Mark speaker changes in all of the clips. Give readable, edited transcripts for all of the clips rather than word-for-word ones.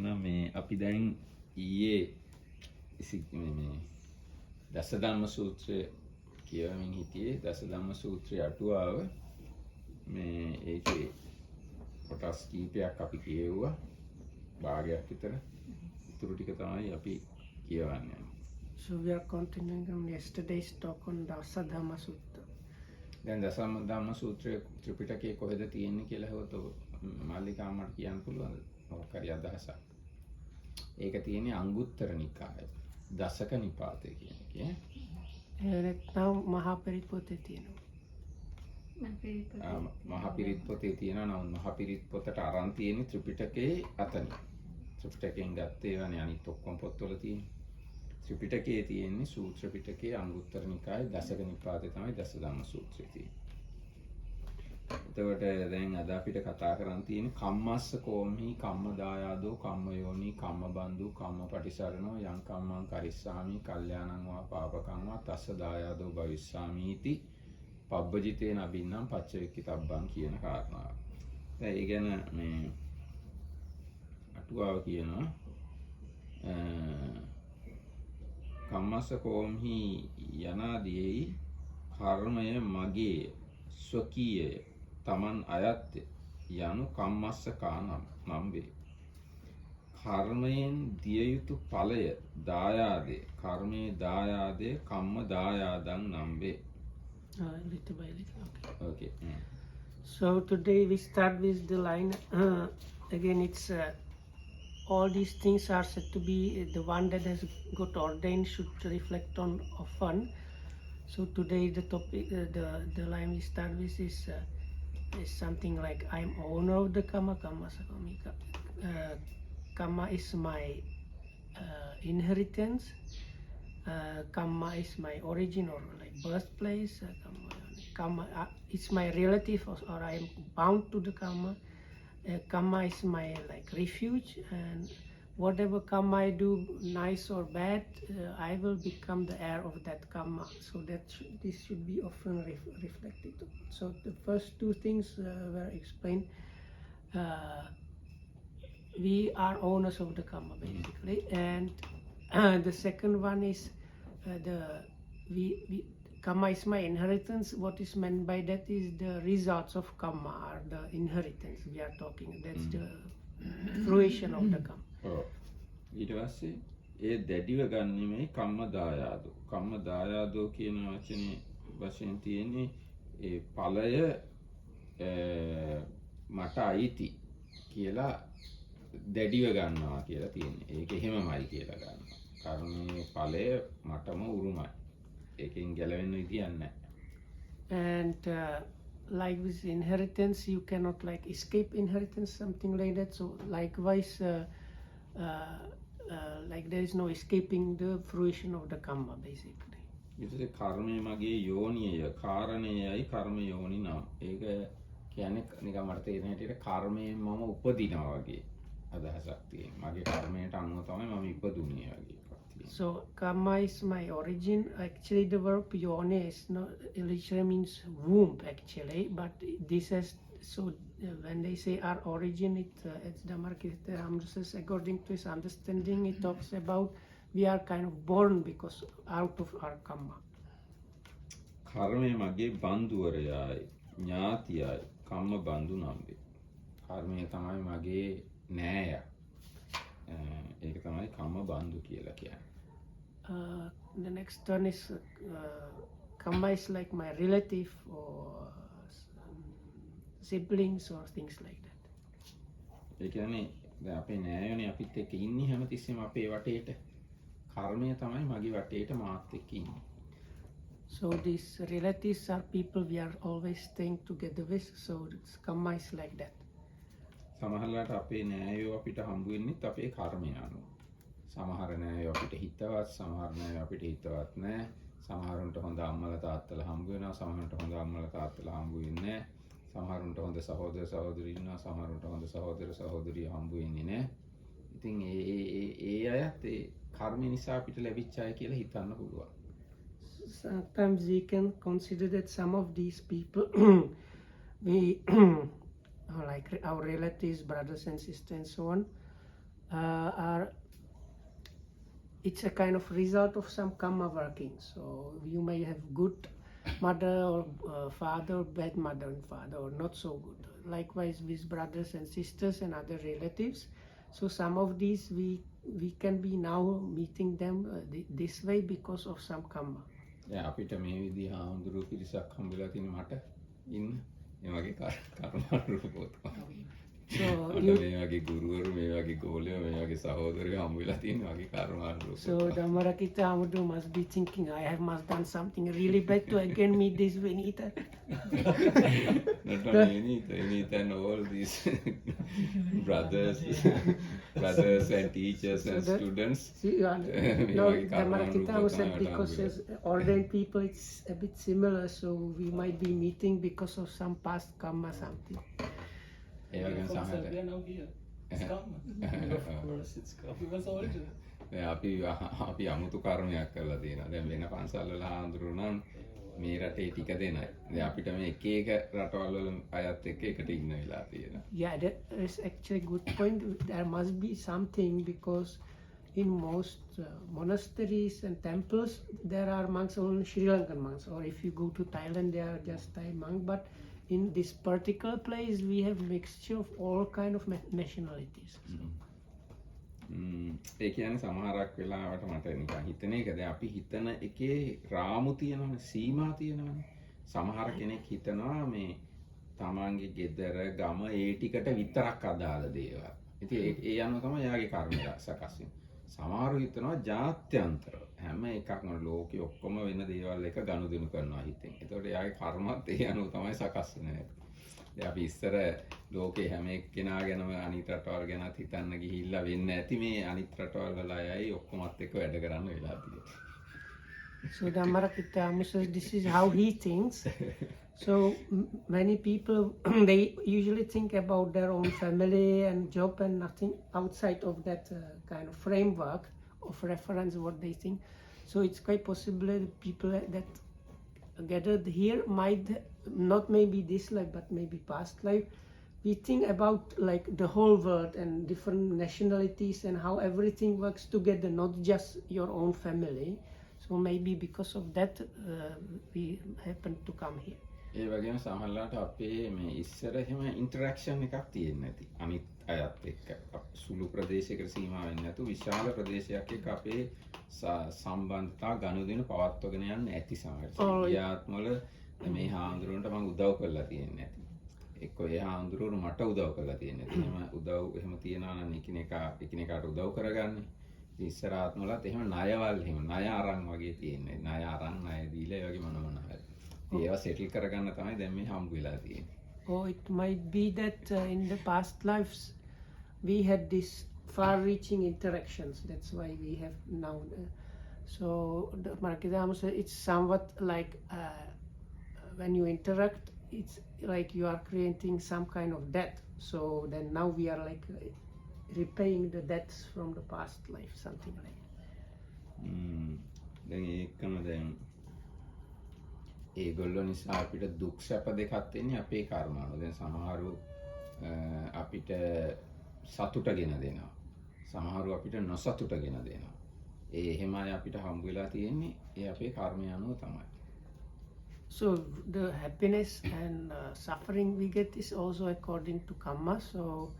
Speaker 1: එහෙනම් මේ අපි දැන් ඊයේ මේ දසධම්ම සූත්‍රය කියවමින් හිටියේ. දසධම්ම සූත්‍රයේ අටුවාව මේ ඒකේ කොටස් කීපයක් අපි කියවුවා. භාගයක් විතර. ඉතුරු ටික තමයි අපි කියවන්නේ.
Speaker 2: So we are continuing on yesterday's talk on Dasadhamma Sutta.
Speaker 1: දැන් දසධම්ම සූත්‍රය ත්‍රිපිටකයේ කොහෙද තියෙන්නේ කියලා හොතෝ මාලිකා මට කියන්න පුළුවන්ද? මොකක් හරි අදහසක්. ඒක තියෙන්නේ අංගුත්තර නිකායේ. දසක නිපාතේ කියන එකේ.
Speaker 2: නැත්නම් මහා පිරිත් පොතේ තියෙනවා.
Speaker 1: මහා පිරිත් පොතේ තියෙනවා. නමුත් මහා පිරිත් පොතට අරන් තියෙන්නේ ත්‍රිපිටකයේ අතන. ත්‍රිපිටකයෙන් ගත්තේ ඒවානේ අනිත් ඔක්කොම පොත්වල තියෙන්නේ. ත්‍රිපිටකයේ තියෙන්නේ සූත්‍ර පිටකයේ අංගුත්තර නිකායේ දසක නිපාතේ තමයි දසධම්ම සූත්‍රය තියෙන්නේ. එතකොට දැන් අද අපිට කතා කරන් තියෙන්නේ කම්මස්ස කෝම්හි කම්මදායාදෝ කම්මයෝනි කම්මබන්දු කම්මපටිසරණෝ යං කම්මං කරිස්සාමි කල්යාණං වා පාපකං වා තස්ස දායාදෝ භවිස්සාමීති පබ්බජිතේන අබින්නම් පච්චවෙක්කිතබ්බං කියන කාරණාව. දැන් ඒ ගැන මේ අටුවාව කියනවා කම්මස්ස කෝම්හි යනාදීයි කර්මය මගේ ස්වකීය තමන් අයත් යනු කම්මස්ස කානම් නම් වේ. කර්මයෙන් දිය යුතු ඵලය දායාදේ කර්මයේ දායාදේ කම්ම දායාදං නම් වේ.
Speaker 2: Little by little.
Speaker 1: Okay.
Speaker 2: So today we start with the line. Again, it's all these things are said to be the one that has got ordained should reflect on often. So today the topic, the line we start with is something like I am owner of the karma. Karma is my inheritance. Karma is my origin or like birthplace. Karma is my relative or I am bound to the karma. Karma is my like refuge, and whatever karma I do, nice or bad, I will become the heir of that karma. So that this should be often reflected. So the first two things were explained. We are owners of the karma basically, and the second one is karma is my inheritance. What is meant by that is the results of karma or the inheritance we are talking. That's the fruition of the karma.
Speaker 1: ඊට පස්සේ ඒ දැඩිව ගන්න මේ කම්ම දායාදෝ. කම්ම දායාදෝ කියන වචනේ වශයෙන් තියෙන්නේ ඒ ඵලය මට අයිති කියලා දැඩිව ගන්නවා කියලා තියෙන්නේ. ඒක එහෙමමයි කියලා ගන්නවා. කර්මයේ ඵලය මටම උරුමයි. ඒකෙන් ගැලවෙන්න විදියක් නැහැ.
Speaker 2: And like with inheritance, you cannot like escape inheritance, something like that. So likewise, like there is no escaping the fruition of the karma basically.
Speaker 1: ඊට කර්මය මගේ යෝනියය කාරණේයයි කර්ම යෝනි නම්. ඒක කියන්නේ නිකන් මට තේරෙන හැටියට කර්මයෙන් මම උපදිනවා වගේ අදහසක් තියෙනවා. මගේ කර්මයට අනුව තමයි මම ඉපදුනේ වගේ.
Speaker 2: So karma is my origin. Actually the verb yone is not literally means womb actually, but this has so when they say our origin, it's Dhamma says according to his understanding, it talks about we are kind of born because out of our karma.
Speaker 1: කර්මය මගේ බන්දුවරයයි ඥාතියයි කම්ම බන්දු නම් වේ. කර්මය තමයි මගේ නෑය. ඒක තමයි කම්ම බන්දු කියලා කියන්නේ.
Speaker 2: The next one is karma is like my relative or siblings or things like that.
Speaker 1: ඒ කියන්නේ දැන් අපේ නෑයෝනේ අපිත් එක්ක ඉන්නේ හැමතිස්සෙම අපේ වටේට. කර්මය තමයි මගේ වටේට මාත් එක්ක ඉන්නේ.
Speaker 2: So these relatives are people we are always staying together with. So karma is like that.
Speaker 1: සමහරවිට අපේ නෑයෝ අපිට හම්බ වෙන්නේත් අපේ කර්මය අනුව. සමහර නෑයෝ අපිට හිතවත්, සමහර නෑයෝ අපිට හිතවත් නෑ. සමහරුන්ට හොඳ අම්මලා තාත්තලා හම්බ වෙනවා, සමහරුන්ට හොඳ අම්මලා තාත්තලා හම්බ වෙන්නේ නෑ. සමහරුන්ට හොඳ සහෝදර සහෝදරි ඉන්නවා, සමහරුන්ට හොඳ සහෝදර සහෝදරිය හම්බ වෙන්නේ නෑ. ඉතින් ඒ අයත් ඒ කර්ම නිසා අපිට ලැබිච්ච අය කියලා හිතන්න පුළුවන්.
Speaker 2: Sometimes we can consider that some of these people we like our relatives, brothers and sisters and so on, are, it's a kind of result of some karma working. So you may have good mother or father, bad mother and father, or not so good. Likewise with brothers and sisters and other relatives. So some of these we can be now meeting them this way because of some karma.
Speaker 1: දැන් අපිට මේ විදිහ හාමුදුරුවෝ පිරිසක් හම්බෙලා තියෙන මට ඉන්න මේ වගේ කර්මානුරූපව.
Speaker 2: So
Speaker 1: මට මේ වගේ ගුරුවරු, මේ වගේ ගෝලයෝ, මේ වගේ සහෝදරයෝ හම්බෙලා තියෙන වගේ කර්මානුරූපව.
Speaker 2: So Dhammarakita Hamudu must be thinking, I have must done something really bad to again meet this Vinita.
Speaker 1: Not only Vinita and all these brothers and teachers and students.
Speaker 2: See, no, Dhammarakita Hamudu said because as ordained people it's a bit similar, so we might be meeting because of some past karma something.
Speaker 1: We are now here. It's karma.
Speaker 3: Of course, it's karma. It was original.
Speaker 1: අපි අමුතු කර්මයක් කරලා තියෙනවා. දැන් වෙන පන්සල් වල හාමුදුරුවෝ නම් මේ රටේ ටික දෙනයි. දැන් අපිට මේ එක එක රටවල් වල අයත් එක්ක එකට ඉන්න වෙලා තියෙනවා.
Speaker 2: Yeah, that is actually a good point. There must be something because in most monasteries and temples there are monks, only Sri Lankan monks, or if you go to Thailand they are just Thai monk. But in this particular place we have mixture of all kind of nationalities.
Speaker 1: ඒ කියන්නේ සමහරක් වෙලාවට මට නිකන් හිතන එක දැන් අපි හිතන එකේ රාමු තියෙනවනේ සීමා තියෙනවනේ සමහර කෙනෙක් හිතනවා මේ තමන්ගේ ගෙදර ගම ඒ ටිකට විතරක් අදාළ දේවල්. ඉතින් ඒ අනුව තමයි යාගේ කර්මය සකස් වෙන්නේ. සමහරු හිතනවා ජාත්‍යන්තර හැම එකක්ම ලෝකෙ ඔක්කොම වෙන දේවල් එක ගනුදෙනු කරනවා හිතෙන්. ඒතකොට යාගේ කර්මත් ඒ අනුව තමයි සකස් වෙන්නේ. දැන් අපි ඉස්සර ලෝකේ හැම එක්කෙනා ගැනම අනිත් රටවල් ගැනත් හිතන්න ගිහිල්ලා වෙන්නේ නැති මේ අනිත් රටවල් වල අයයි ඔක්කොමත් එක්ක වැඩ කරන්න වෙලා තියෙනවා.
Speaker 2: So Dhammarakita says this is how he thinks. So many people they usually think about their own family and job and nothing outside of that kind of framework of reference what they think. So it's quite possible that people that gathered here might not maybe this life but maybe past life. We think about like the whole world and different nationalities and how everything works together, not just your own family. So maybe because of that we happen to come here.
Speaker 1: ඒ වගේම සමහරවිට අපේ මේ ඉස්සර එහෙම interaction එකක් තියෙන්නේ නැති. අනිත් අයත් එක්ක සුළු ප්‍රදේශයකට සීමා වෙන්නේ නැතු විශාල ප්‍රදේශයක් එක්ක අපේ සම්බන්ධතා ගනුදෙනු පවත්වගෙන යන්න ඇති සමහරවිට. යාත්මවල මේ හාමුදුරුවන්ට මම උදව් කරලා තියෙන්නේ නැති. එක්ක ඒ හාමුදුරුවෝ මට උදව් කරලා තියෙන්නේ නැති. එහෙම උදව් එහෙම තියනවා නම් එකිනෙකාට උදව් කරගන්නේ. ඉතින් ඉස්සර ආත්මවලත් එහෙම ණයවල් එහෙම ණය අරන් වගේ තියෙන්නේ. ණය අරන් ණය දීලා ඒ වගේ මොන හරි. ඒවා සෙටල් කරගන්න තමයි දැන් මේ හම්බ වෙලා තියෙන්නේ.
Speaker 2: Or it might be that in the past lives we had these far-reaching interactions. That's why we have now. So the Markidam said it's somewhat like when you interact, it's like you are creating some kind of debt. So then now we are like repaying the debts from the past life, something like that.
Speaker 1: දැන් ඒකම දැන් ඒගොල්ලෝ නිසා අපිට දුක් සැප දෙකක් තියෙන්නේ අපේ කර්මාව. දැන් සමහරු අපිට සතුට ගෙන දෙනවා. සමහරු අපිට නොසතුට ගෙන දෙනවා. ඒ එහෙම අය අපිට හම්බ වෙලා තියෙන්නේ ඒ අපේ කර්මය අනුව තමයි.
Speaker 2: So the happiness and suffering we get is also according to karma. So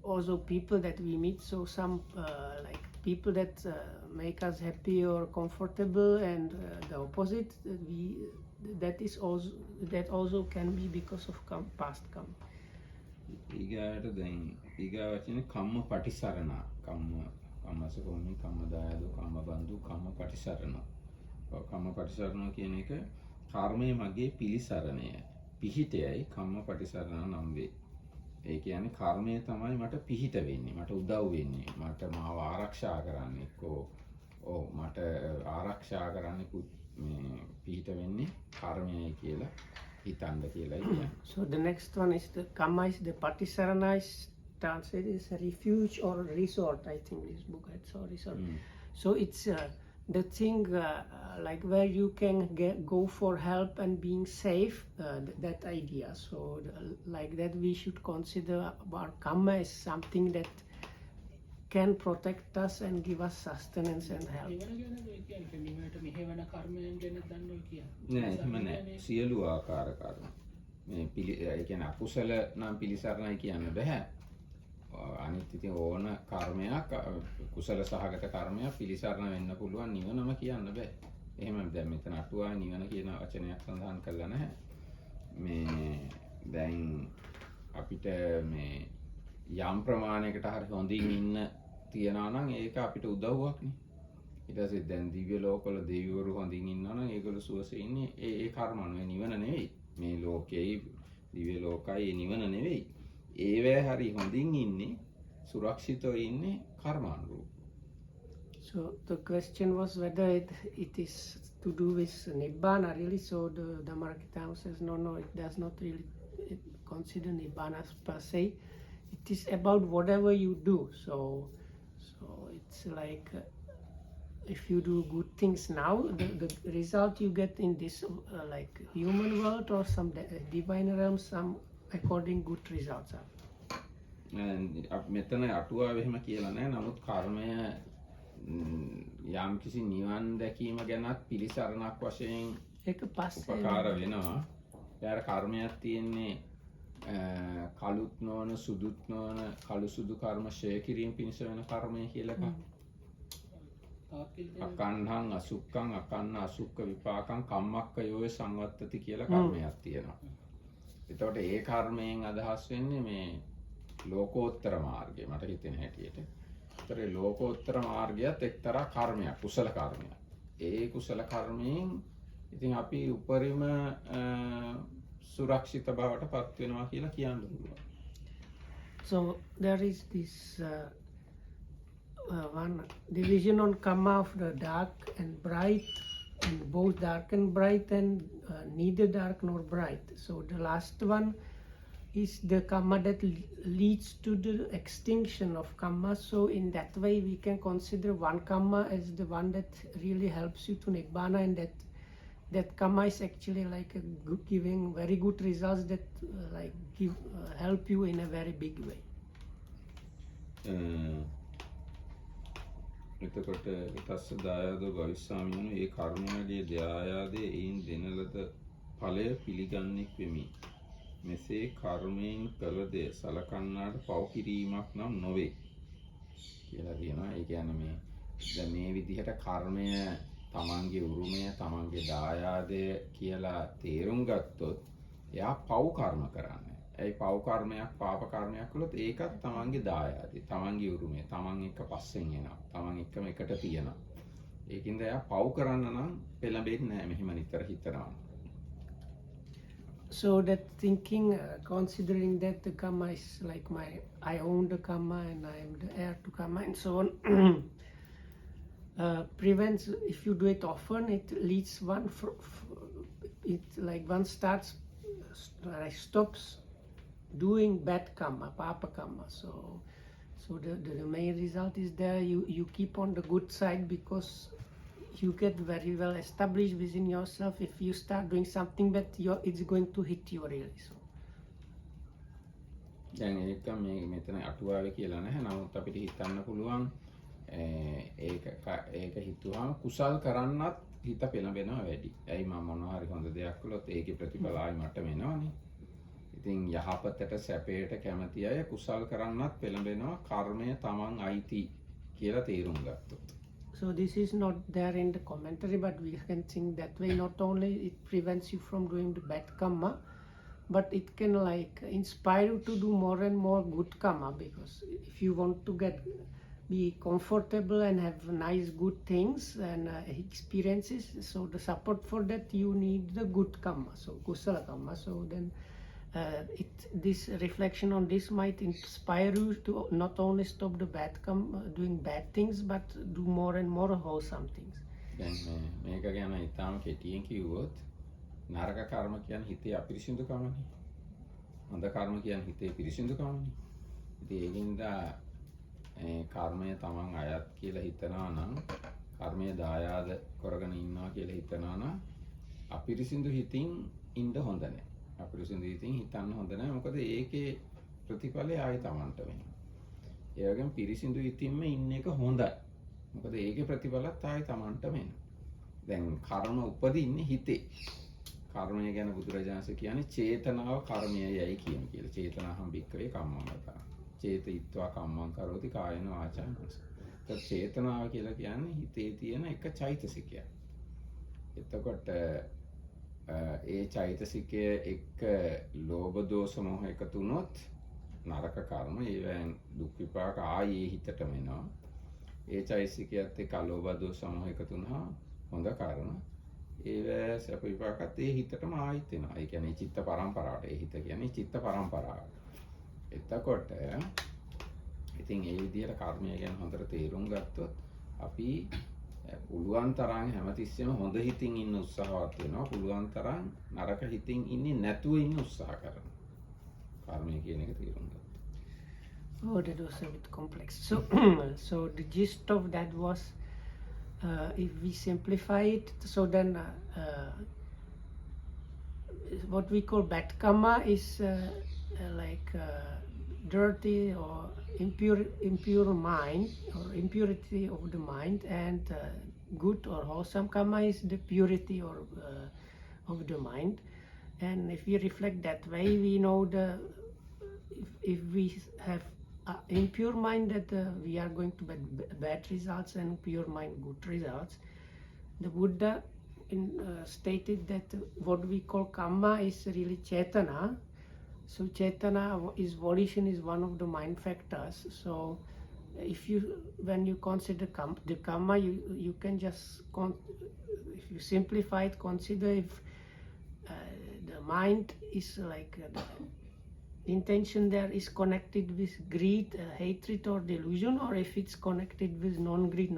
Speaker 2: also people that we meet. So some like people that make us happy or comfortable, and the opposite that also can be because of past karma.
Speaker 1: ඊගාට දැන් ඊගා වචනේ කම්ම පටිසරණ කම්මසකෝමි කම්ම දායදු කම්ම බන්දු කම්ම පටිසරණ. කම්ම පටිසරණ කියන එක කර්මයේ මගේ පිළිසරණය පිහිටයයි කම්ම පටිසරණ නම් වේ. ඒ කියන්නේ කර්මය තමයි මට පිහිට වෙන්නේ, මට උදව් වෙන්නේ, මට මාව ආරක්ෂා කරන්නේ මට ආරක්ෂා කරන්නේ මේ පිහිට වෙන්නේ කර්මයයි කියලා හිතන්න කියලායි කියන්නේ.
Speaker 2: So the next one is the karma is the patisarana is translated as a refuge or resort. I think this book had so resort. So it's the thing like where you can go for help and being safe, that idea. So like that we should consider our karma as something that can protect us and give us sustenance and help.
Speaker 3: නිවන ගැන ඔය කියන්නේ නිවනට මෙහෙවන කර්මයන් ගැන දන්නව කියන්නේ.
Speaker 1: නෑ එහෙම නෑ. සියලු ආකාර කර්ම. මේ ඒ කියන්නේ අකුසල නම් පිළිසරණයි කියන්න බෑ. අනිත් ඉතින් ඕන කර්මයක් කුසල සහගත කර්මයක් පිළිසරණ වෙන්න පුළුවන් නිවනම කියන්න බෑ. එහෙම දැන් මෙතන අටුවා නිවන කියන වචනයක් සඳහන් කරලා නැහැ. මේ දැන් අපිට මේ යම් ප්‍රමාණයකට හරි හොඳින් ඉන්න තියනවා නම් ඒක අපිට උදව්වක් නේ. ඊට පස්සේ දැන් දිව්‍ය ලෝකවල දෙවිවරු හොඳින් ඉන්නවා නම් ඒගොල්ලෝ සුවසේ ඉන්නේ ඒ කර්ම අනුව නිවන නෙවෙයි. මේ ලෝකයේ දිව්‍ය ලෝකයි නිවන නෙවෙයි. ඒවැ හරි හොඳින් ඉන්නේ සුරක්ෂිතව ඉන්නේ කර්මානුරූප.
Speaker 2: So the question was whether it is to do with Nibbana really. So the Dhammarakitama says no, it does not really consider Nibbana per se. It is about whatever you do. So it's like if you do good things now, the result you get in this like human world or some divine realm, some according good results are.
Speaker 1: මෙතන අටුවාව එහෙම කියලා නැහැ. නමුත් කර්මය යම් කිසි නිවන් දැකීම ගැනත් පිළිසරණක් වශයෙන්
Speaker 2: ඒක පස්සේ
Speaker 1: උපකාර වෙනවා. යාර කර්මයක් තියෙන්නේ කළුත් නොවන සුදුත් නොවන කළු සුදු කර්ම ෂය කිරීම පිණිස වෙන කර්මය කියලා එකක්. අකණ්හං අසුක්ඛං අකන්න අසුක්ඛ විපාකං කම්මක්ක යෝය සංවත්තති කියලා කර්මයක් තියෙනවා. එතකොට ඒ කර්මයෙන් අදහස් වෙන්නේ මේ ලෝකෝත්තර මාර්ගය මට හිතෙන හැටියට. ඒතර ලෝකෝත්තර මාර්ගයත් එක්තරා කර්මයක්, කුසල කර්මයක්. ඒ කුසල කර්මයෙන් ඉතින් අපි උපරිම සුරක්ෂිත බවට පත් වෙනවා කියලා කියන්න පුළුවන්.
Speaker 2: So there is this one division on karma of the dark and bright, and both dark and bright, and neither dark nor bright. So the last one is the karma that leads to the extinction of karma. So in that way we can consider one karma as the one that really helps you to nibbana, and that karma is actually like a good, giving very good results that like give help you in a very big way.
Speaker 1: එතකොට තස්ස දායාදෝ භවිස්සාමිනෝ ඒ කර්මයේ දායාදේ ඒන් දෙන ලද ඵලය පිළිගන්නෙක් වෙමි. මෙසේ කර්මයෙන් කළ දේ සලකන්නාට පව කිරීමක් නම් නොවේ කියලා කියනවා. ඒ කියන්නේ මේ දැන් මේ විදිහට කර්මය තමන්ගේ උරුමය තමන්ගේ දායාදය කියලා තේරුම් ගත්තොත් එයා පව් කර්ම කරන්නේ. ඒ පව් කර්මයක් පාප කර්මයක් කළොත් ඒකත් තමන්ගේ දායාදේ තමන්ගේ උරුමය තමන් එක්ක පස්සෙන් එනවා. තමන් එක්කම එකට තියනවා. ඒකින්ද එයා පව් කරන්න නම් පෙළඹෙන්නේ නැහැ. මෙහෙම නිතර හිතනවා.
Speaker 2: So that thinking, considering that the karma is like I own the karma and I am the heir to karma and so on, prevents, if you do it often, it leads one, it like one stops doing bad karma, papa karma. So the main result is there, you keep on the good side because you get very well established within yourself. If you start doing something bad, it's going to hit you really. So
Speaker 1: දැන් ඒක මේ මෙතන අටුවාවේ කියලා නැහැ. නමුත් අපිට හිතන්න පුළුවන් ඒක හිතුවාම කුසල් කරන්නත් හිත පෙළඹෙනවා වැඩි. ඇයි මම මොනවා හරි හොඳ දෙයක් කළොත් ඒකේ ප්‍රතිඵල ආයි මට වෙනවනේ. ඉතින් යහපතට සැපයට කැමති අය කුසල් කරන්නත් පෙළඹෙනවා කර්මය තමන් අයිති කියලා තේරුම් ගත්තොත්.
Speaker 2: So this is not there in the commentary, but we can think that way. Not only it prevents you from doing the bad karma, but it can like inspire you to do more and more good karma, because if you want to be comfortable and have nice good things and experiences, so the support for that you need the good karma, so kusala karma. So then this reflection on this might inspire you to not only stop the bad doing bad things, but do more and more wholesome things.
Speaker 1: දැන් මේක ගැන ඉතාලම කෙටියෙන් කිව්වොත් නරක කර්ම කියන්නේ හිතේ අපිරිසිදුකමනේ. හොඳ කර්ම කියන්නේ හිතේ පිරිසිදුකමනේ. ඉතින් ඒකින්ද කර්මය තමන් අයත් කියලා හිතනවා නම් කර්මය දායාද කරගෙන ඉන්නවා කියලා හිතනවා නම් අපිරිසිදු හිතින් ඉන්න හොඳ නැහැ. අපිරිසිදු හිතින් හිතන්න හොඳ නැහැ. මොකද ඒකේ ප්‍රතිඵලය ආයි තමන්ට වෙනවා. ඒ වගේම පිරිසිදු හිතින්ම ඉන්න එක හොඳයි. මොකද ඒකේ ප්‍රතිඵලත් ආයි Tamanටම එනවා. දැන් කර්ම උපදින්නේ හිතේ. කර්මය ගැන බුදුරජාණන් කියන්නේ චේතනාව කර්මයයි කියන කියලා. චේතනාහම් භික්ඛවේ කම්මං කරා. චේතයිත්වා කම්මං කරෝති කායන වාචාං මනස. ඒත් චේතනාව කියලා කියන්නේ හිතේ තියෙන එක චෛතසිකයක්. එතකොට ඒ චෛතසිකය එක්ක ලෝභ දෝෂ මොහ එකතු වුණොත් නරක කර්ම ඒවෙන් දුක් විපාක ආයේ හිතටම එනවා. ඒ චෛතසිකයත් එක්ක අලෝභ දෝෂ මොහ එකතු වුණා හොඳ කර්ම ඒව සැප විපාකත් ඒ හිතටම ආයිත් එනවා. ඒ කියන්නේ චිත්ත පරම්පරාවට. ඒ හිත කියන්නේ චිත්ත පරම්පරාව. එතකොට ඉතින් ඒ විදිහට කර්මය ගැන හොඳට තේරුම් ගත්තොත් අපි පුළුවන් තරම් හැමතිස්සෙම හොඳ හිතින් ඉන්න උත්සාහවත් වෙනවා. පුළුවන් තරම් නරක හිතින් ඉන්නේ නැතුව ඉන්න උත්සාහ කරනවා. කර්මය කියන එක තේරුම් ගන්න.
Speaker 2: Oh, that was a bit complex. So, so the gist of that was, if we simplify it, so then what we call bad karma is like dirty or impure mind or impurity of the mind, and good or wholesome karma is the purity or of the mind. And if we reflect that way, we know if we have impure mind, that we are going to get bad results, and pure mind good results. The Buddha stated that what we call karma is really chetana. So chetana is volition, is one of the mind factors. So if you, when you consider the karma, you can just if you simplify it, consider if the mind is like the intention there is connected with greed, hatred or delusion, or if it's connected with non-greed,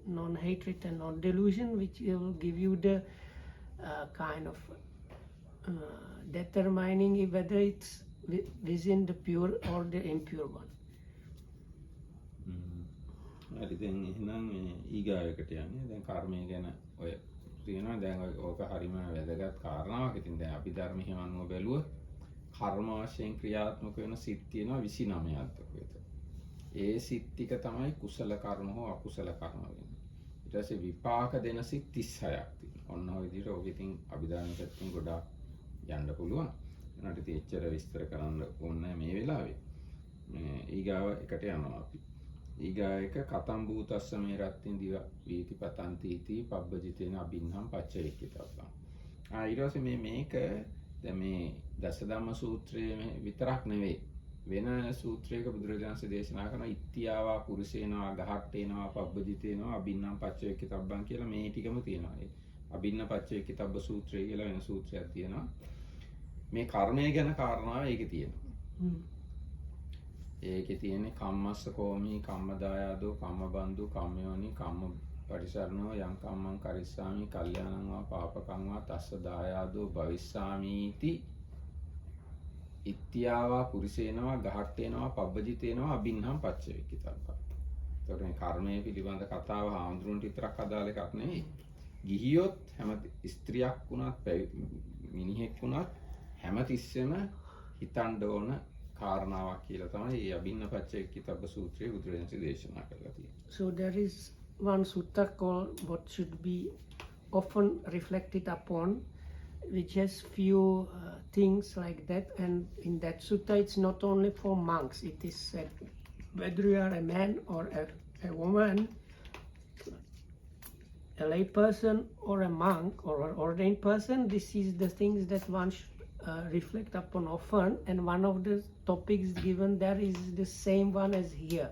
Speaker 2: non-hatred and non-delusion, which will give you the kind of determining whether it's within the pure or the impure one.
Speaker 1: හරි දැන් එහෙනම් ඊගායකට යන්නේ. දැන් කර්මය ගැන ඔය තියෙනවා. දැන් ඕක හරිම වැදගත් කාරණාවක්. ඉතින් දැන් අපි ධර්ම එහෙම අනුව බැලුවොත් කර්ම වශයෙන් ක්‍රියාත්මක වෙන සිත් තියෙනවා 29ක් විතර. ඒ සිත් ටික තමයි කුසල කර්ම හෝ අකුසල කර්ම වෙන්නේ. ඊට පස්සේ විපාක දෙන සිත් 36ක් තියෙනවා. ඔන්න ඔය විදිහට ඔක ඉතින් අභිධර්ම පැත්තෙන් ගොඩාක් යන්න පුළුවන්. ඒකට ඉතින් එච්චර විස්තර කරන්න ඕනේ මේ වෙලාවේ. මේ ඊගාව එකට යනවා අපි. ඊගායක කතම් භූතස්ස මේ රත්තින් දිව වීති පතන්ති इति පබ්බජිතේන අබින්නම් පච්චවේක්කිතබ්බං. ඊට පස්සේ මේක දැන් මේ දසධම්ම සූත්‍රයේ විතරක් නෙවෙයි වෙන සූත්‍රයක බුදුරජාණන්සේ දේශනා කරන ඉත්‍යාවා පුරුෂේනවා ගහට්ටේනවා පබ්බජිතේනවා අබින්නම් පච්චවේක්කිතබ්බං කියලා මේ ටිකම තියෙනවා. ඒ අබින්න පච්චවේක්කිතබ්බ සූත්‍රය කියලා වෙන සූත්‍රයක් තියෙනවා. මේ කර්මය ගැන කාරණාව ඒකේ තියෙනවා. ඒකේ තියෙන්නේ කම්මස්ස කෝමී කම්මදායාදෝ කම්මබන්දු කම්මයෝනි කම්ම පරිසරණෝ යම් කම්මං කරිස්සාමි කල්යාණං වා පාපකං වා තස්ස දායාදෝ භවිස්සාමීති ඉත්‍යාවා පුරිසේනවා ගහට්ටේනවා පබ්බජිතේනවා අබින්නම් පච්චවේක්කිතබ්බං. ඒතකොට මේ කර්මයේ පිළිබඳ කතාව හාමුදුරුවන්ට විතරක් අදාළ එකක් නෙවෙයි. ගිහියොත් හැම ස්ත්‍රියක් වුණත් මිනිහෙක් වුණත් හැමතිස්සෙම හිතන්න ඕන කාරණාවක් කියලා තමයි මේ අබින්න පච්චවේක්කිතබ්බ සූත්‍රයේ බුදුරජාණන් දේශනා කරලා තියෙන්නේ.
Speaker 2: So there is one sutta called what should be often reflected upon, which has few things like that, and in that sutta it's not only for monks. It is said whether you are a man or a woman, a lay person or a monk or an ordained person, this is the things that one should reflect upon often, and one of the topics given there is the same one as here.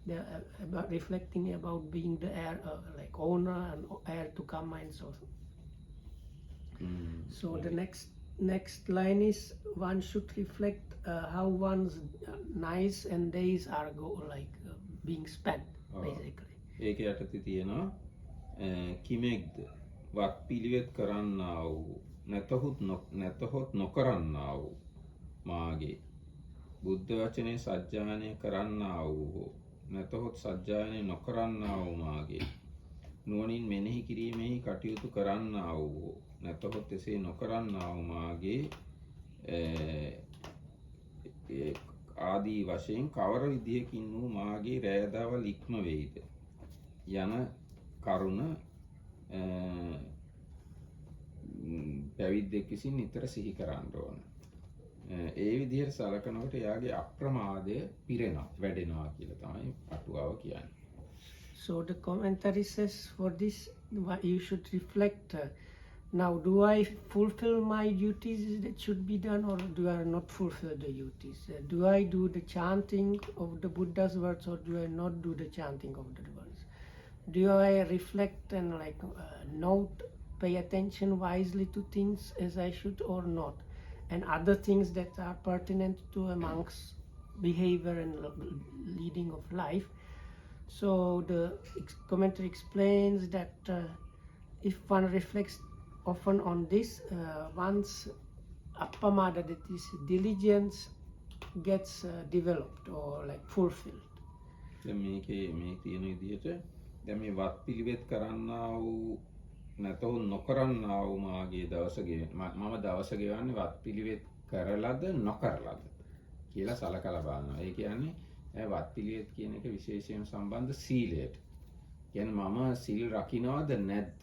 Speaker 2: They're about reflecting about being the heir, like owner and heir to karma and so. So the next line is one should reflect how one's nights and days are being spent, basically.
Speaker 1: ඒක යටතේ තියෙනවා කිමෙක්ද වත් පිළිවෙත් කරන්නා වූ නැතහොත් නොකරන්නා වූ මාගේ බුද්ධ වචනේ සජ්ජායනය කරන්නා වූ නැතහොත් සජ්ජායනය නොකරන්නා වූ මාගේ නුවණින් මෙනෙහි කිරීමෙහි කටයුතු කරන්නා වූ නැතහොත් එසේ නොකරන්නා වූ මාගේ ආදී වශයෙන් කවර විදියකින් වූ මාගේ රෑදවල් ඉක්ම වෙයිද යන කරුණ පැවිද්දෙක් විසින් නිතර සිහි කරන්න ඕන. ඒ විදිහට සලකනකොට එයාගේ අප්‍රමාදය පිරෙනවා, වැඩෙනවා කියලා තමයි අටුවාව කියන්නේ.
Speaker 2: So the commentary says for this you should reflect. Now, do I fulfill my duties that should be done, or do I not fulfill the duties? Do I do the chanting of the Buddha's words, or do I not do the chanting of the words? Do I reflect and note, pay attention wisely to things as I should or not? And other things that are pertinent to a monk's behavior and leading of life. So the commentary explains that if one reflects often on this, one's appamada, that is diligence, gets developed or fulfilled.
Speaker 1: දැන් මේකේ මේ තියෙන විදිහට දැන් මේ වත් පිළිවෙත් කරන්නා වූ නැතොත් නොකරන්නා වූ මාගේ මම දවස ගෙවන්නේ වත් පිළිවෙත් කරලද නොකරලද කියලා සලකලා බලනවා. ඒ කියන්නේ වත් පිළිවෙත් කියන එක විශේෂයෙන් සම්බන්ධ සීලයට. කියන්නේ මම සීල් රකින්නවද නැද්ද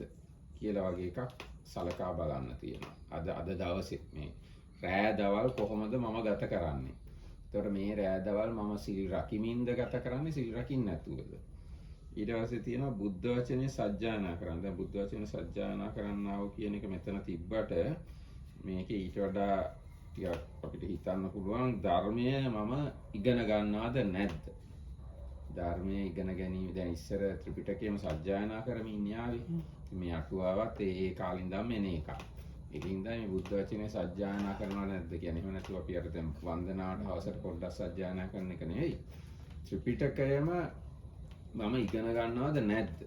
Speaker 1: කියලා වගේ එකක් සලකා බලන්න තියෙනවා. අද දවසේ මේ රෑ දවල් කොහොමද මම ගත කරන්නේ? එතකොට මේ රෑ දවල් මම සීල් රකිමින්ද ගත කරන්නේ සීල් රකින්න නැතුවද? ඊට පස්සේ තියෙනවා බුද්ධ වචනේ සජ්ජායනා කරන්න. දැන් බුද්ධ වචනේ සජ්ජායනා කරන්නා වූ කියන එක මෙතන තිබ්බට මේකේ ඊට වඩා ටිකක් අපිට හිතන්න පුළුවන් ධර්මය මම ඉගෙන ගන්නවද නැද්ද? ධර්මයේ ඉගෙන ගැනීම දැන් ඉස්සර ත්‍රිපිටකයම සජ්ජායනා කරමින් ඉන්නේ ආවේ. මේ අටුවාවත් ඒ කාලින් ඉඳන් එන එකක්. ඒකින් දැන් මේ බුද්ධ වචනේ සජ්ජායනා කරනව නැද්ද කියන්නේ. එහෙම නැතුව අපි අර දැන් වන්දනාවට අවසර පොඩ්ඩක් සජ්ජායනා කරන එක නෙවෙයි. ත්‍රිපිටකයම මම ඉගෙන ගන්නවද නැද්ද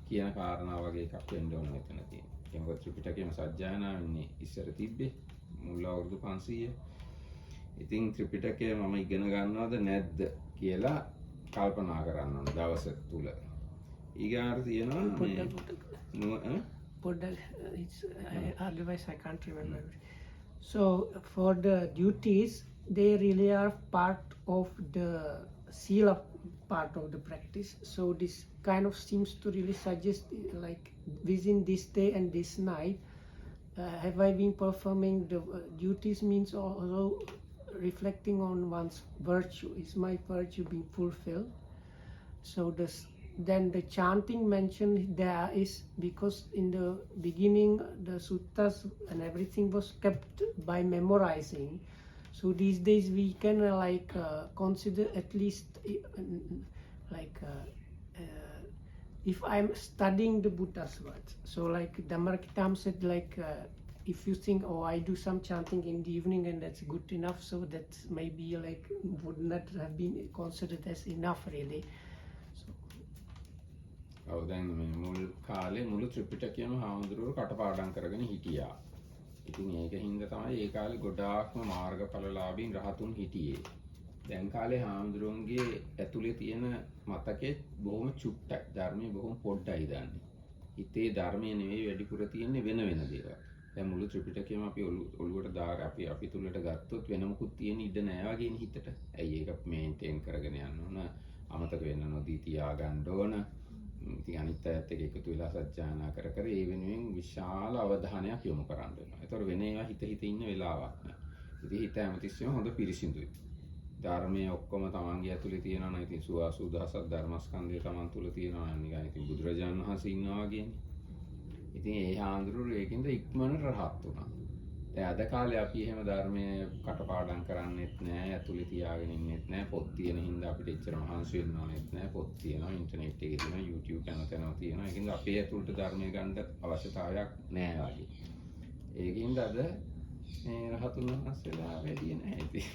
Speaker 1: කියන කාරණා වගේ එකක් වෙන්න ඕන මෙතන තියෙනවා. ඒ මොකද ත්‍රිපිටකයම සජ්ජායනා වෙන්නේ ඉස්සර තිබ්බේ මුල් අවුරුදු 500. ඉතින් ත්‍රිපිටකය මම ඉගෙන ගන්නවද නැද්ද කියලා කල්පනා කරන්න ඕන දවස තුල. ඊගාට තියෙනවා
Speaker 2: otherwise I can't remember. So for the duties, they really are part of the sila part of the practice. So this kind of seems to really suggest within this day and this night, have I been performing the duties, means also reflecting on one's virtue. Is my virtue being fulfilled? So then the chanting mentioned there is because in the beginning the suttas and everything was kept by memorizing. So these days we can consider at least if I'm studying the Buddha's words. So Dhammarakittam said if you think, oh, I do some chanting in the evening and that's good enough, so that maybe would not have been considered as enough really.
Speaker 1: ඔව් දැන් මේ මුල් කාලේ මුළු ත්‍රිපිටකයම හාමුදුරුවෝ කටපාඩම් කරගෙන හිටියා. ඉතින් ඒකින්ද තමයි ඒ කාලේ ගොඩාක්ම මාර්ගඵලලාභීන් රහතුන් හිටියේ. දැන් කාලේ හාමුදුරුවන්ගේ ඇතුලේ තියෙන මතකෙ බොහොම චුට්ටයි. ධර්මයේ බොහොම පොඩ්ඩයි දන්නේ. හිතේ ධර්මයේ නෙවෙයි වැඩිපුර තියෙන්නේ වෙන දේවල්. දැන් මුළු ත්‍රිපිටකයම අපි ඔළුවට දාග අපි තුලට ගත්තොත් වෙන මොකුත් තියෙන ඉඩ නැහැ වගේනේ හිතට. ඇයි ඒක මේන්ටේන් කරගෙන යන්න ඕන? අමතක වෙන්න නොදී තියා ගන්න ඕන. ඉතින් අනිත් අයත් එක්ක එකතු වෙලා සත්‍යයනා කර ඒ වෙනුවෙන් විශාල අවධානයක් යොමු කරන්න වෙනවා. ඒතකොට වෙන ඒවා හිත ඉන්න වෙලාවක් නෑ. ඉතින් හිත හැමතිස්සෙම හොඳ පිරිසිදුයි. ධර්මයේ ඔක්කොම තමන්ගේ ඇතුලේ තියෙනවා නම් ඉතින් සුවාසු දහසක් ධර්මස්කන්ධය තමන් තුල තියෙනවා නම් නිකන් ඉතින් බුදුරජාණන් වහන්සේ ඉන්නවා වගේනේ. ඉතින් ඒ හාමුදුරුවෝ ඒකින්ද ඉක්මනට රහත් වුණා. දැන් අද කාලේ අපි එහෙම ධර්මයේ කටපාඩම් කරන්නෙත් නෑ, ඇතුලේ තියාගෙන ඉන්නෙත් නෑ, පොත් තියෙන හින්දා අපිට එච්චර මහන්සි වෙන්න ඕනෙත් නෑ. පොත් තියෙනවා, ඉන්ටර්නෙට් එකේ තියෙනවා, YouTube යන තැනම තියෙනවා. ඒකින්ද අපේ ඇතුළට ධර්මයේ ගන්න අවශ්‍යතාවයක් නෑ වගේ. ඒකින්ද අද මේ රහතුන් වහන්සේලා වැඩි නෑ ඉතින්.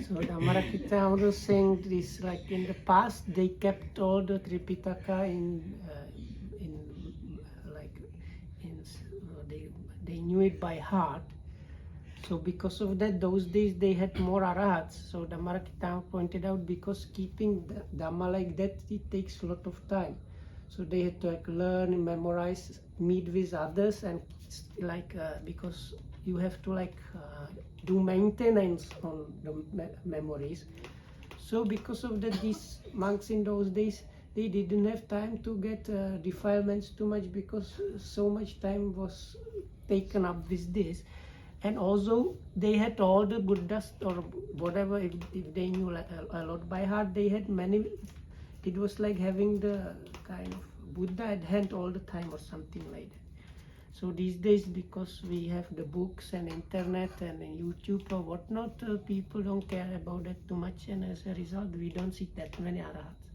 Speaker 2: So Dhammarakita was saying this, in the past they kept all the Tripitaka they knew it by heart. So because of that, those days they had more arahats. So Dhammarakita pointed out because keeping the Dhamma like that, it takes a lot of time. So they had to learn, memorize, meet with others, and because you have to like do maintenance on the memories. So because of that, these monks in those days, they didn't have time to get defilements too much, because so much time was taken up with this. And also they had all the Buddhas or whatever, if they knew a lot by heart, they had many. It was like having the kind of Buddha at hand all the time or something like that. So these days, because we have the books and internet and YouTube or whatnot, people don't care about that too much, and as a result, we don't see that many arahats.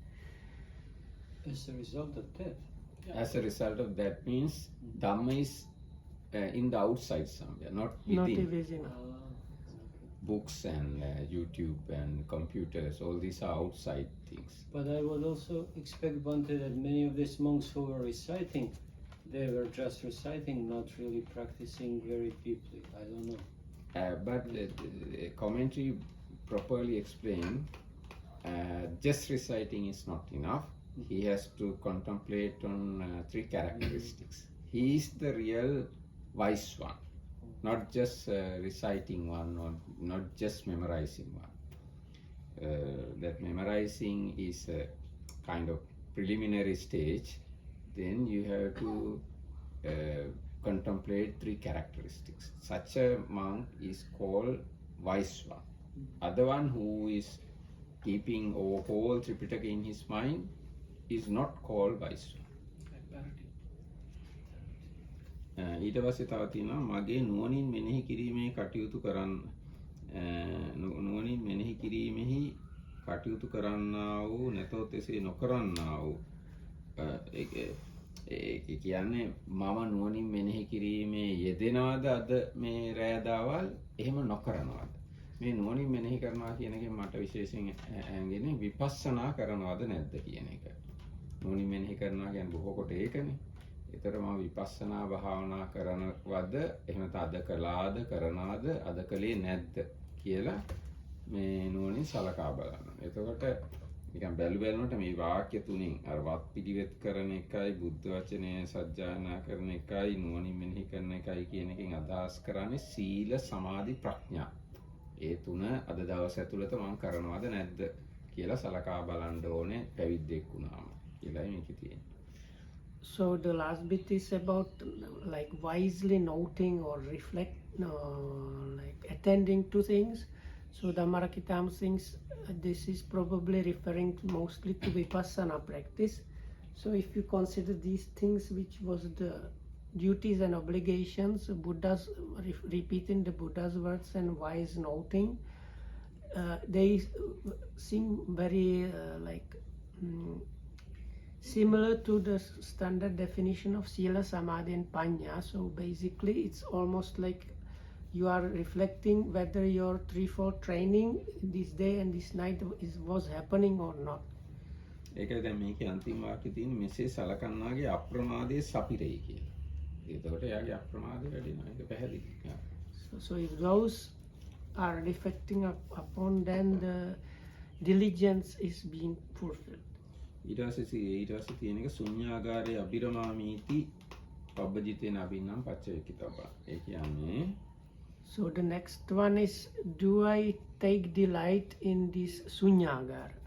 Speaker 4: As a result of that.
Speaker 1: As a result of that means Dhamma is in the outside somewhere, not within.
Speaker 2: Not within.
Speaker 1: Books and YouTube and computers, all these are outside things.
Speaker 4: But I would also expect, Bhante, that many of these monks who were reciting, they were just reciting, not really practicing very deeply. I don't know.
Speaker 1: But the commentary properly explained, just reciting is not enough. He has to contemplate on 3 characteristics. He is the real wise one, not just reciting one or not just memorizing one. That memorizing is a kind of preliminary stage. Then you have to contemplate 3 characteristics. Such a monk is called wise one. Other one who is keeping whole Tripitaka in his mind is not called wise one. ඊට පස්සේ තව තියෙනවා මගේ නුවණින් මෙනෙහි කිරීමේ කටයුතු කරන්න නුවණින් මෙනෙහි කිරීමෙහි කටයුතු කරන්නා වූ නැතොත් එසේ නොකරන්නා වූ ඒ කියන්නේ මම නුවණින් මෙනෙහි කිරීමේ යෙදෙනවද අද මේ රෑදාවල් එහෙම නොකරනවද මේ නුවණින් මෙනෙහි කරනවා කියන එකෙන් මට විශේෂයෙන් ඇඟෙන්නේ විපස්සනා කරනවද නැද්ද කියන එක නුවණින් මෙනෙහි කරනවා කියන්නේ බොහෝ කොට ඒකනේ ඒතර මම විපස්සනා භාවනා කරනවද එහෙම නැත්නම් අද කළාද කරනවද අද කලේ නැද්ද කියලා මේ නුවණින් සලකා බලන්න. එතකොට නිකන් බැලුවනකොට මේ වාක්‍ය තුنين අර වත් පිළිවෙත් කරන එකයි බුද්ධ වචනය සජ්ජායනා කරන එකයි නුවණින් මෙනෙහි කරන එකයි කියන එකෙන් අදහස් කරන්නේ සීල සමාධි ප්‍රඥා. ඒ තුන අද දවස් ඇතුළත මම කරනවද නැද්ද කියලා සලකා බලන්න ඕනේ පැවිද්දෙක් වුණාම කියලායි මේකේ තියෙන්නේ.
Speaker 2: So the last bit is about like wisely noting or reflect, like attending to things. So Dhammarakitam thinks this is probably referring mostly to Vipassana practice. So if you consider these things, which was the duties and obligations, Buddha's repeating the Buddha's words and wise noting, they seem very similar to the standard definition of Sila, Samadhi and Panya. So basically it's almost like you are reflecting whether your threefold training this day and this night was happening or not.
Speaker 1: ඒකයි දැන් මේකේ අන්තිම වාක්‍යය තියෙන්නේ මෙසේ සලකන්නාගේ අප්‍රමාදයේ සපිරෙයි කියලා. ඒතකොට එයාගේ අප්‍රමාදය වැඩිනවා. ඒක පැහැදිලි.
Speaker 2: So if those are reflecting upon, then the diligence is being fulfilled.
Speaker 1: ඊට පස්සේ තියෙන එක ශුන්‍යාගාරයේ අබිරමාමීති පබ්බජිතේන අබින්නම් පච්චවේකිතබ්බා. ඒ කියන්නේ
Speaker 2: So the next one is, do I take delight in this sunyagara?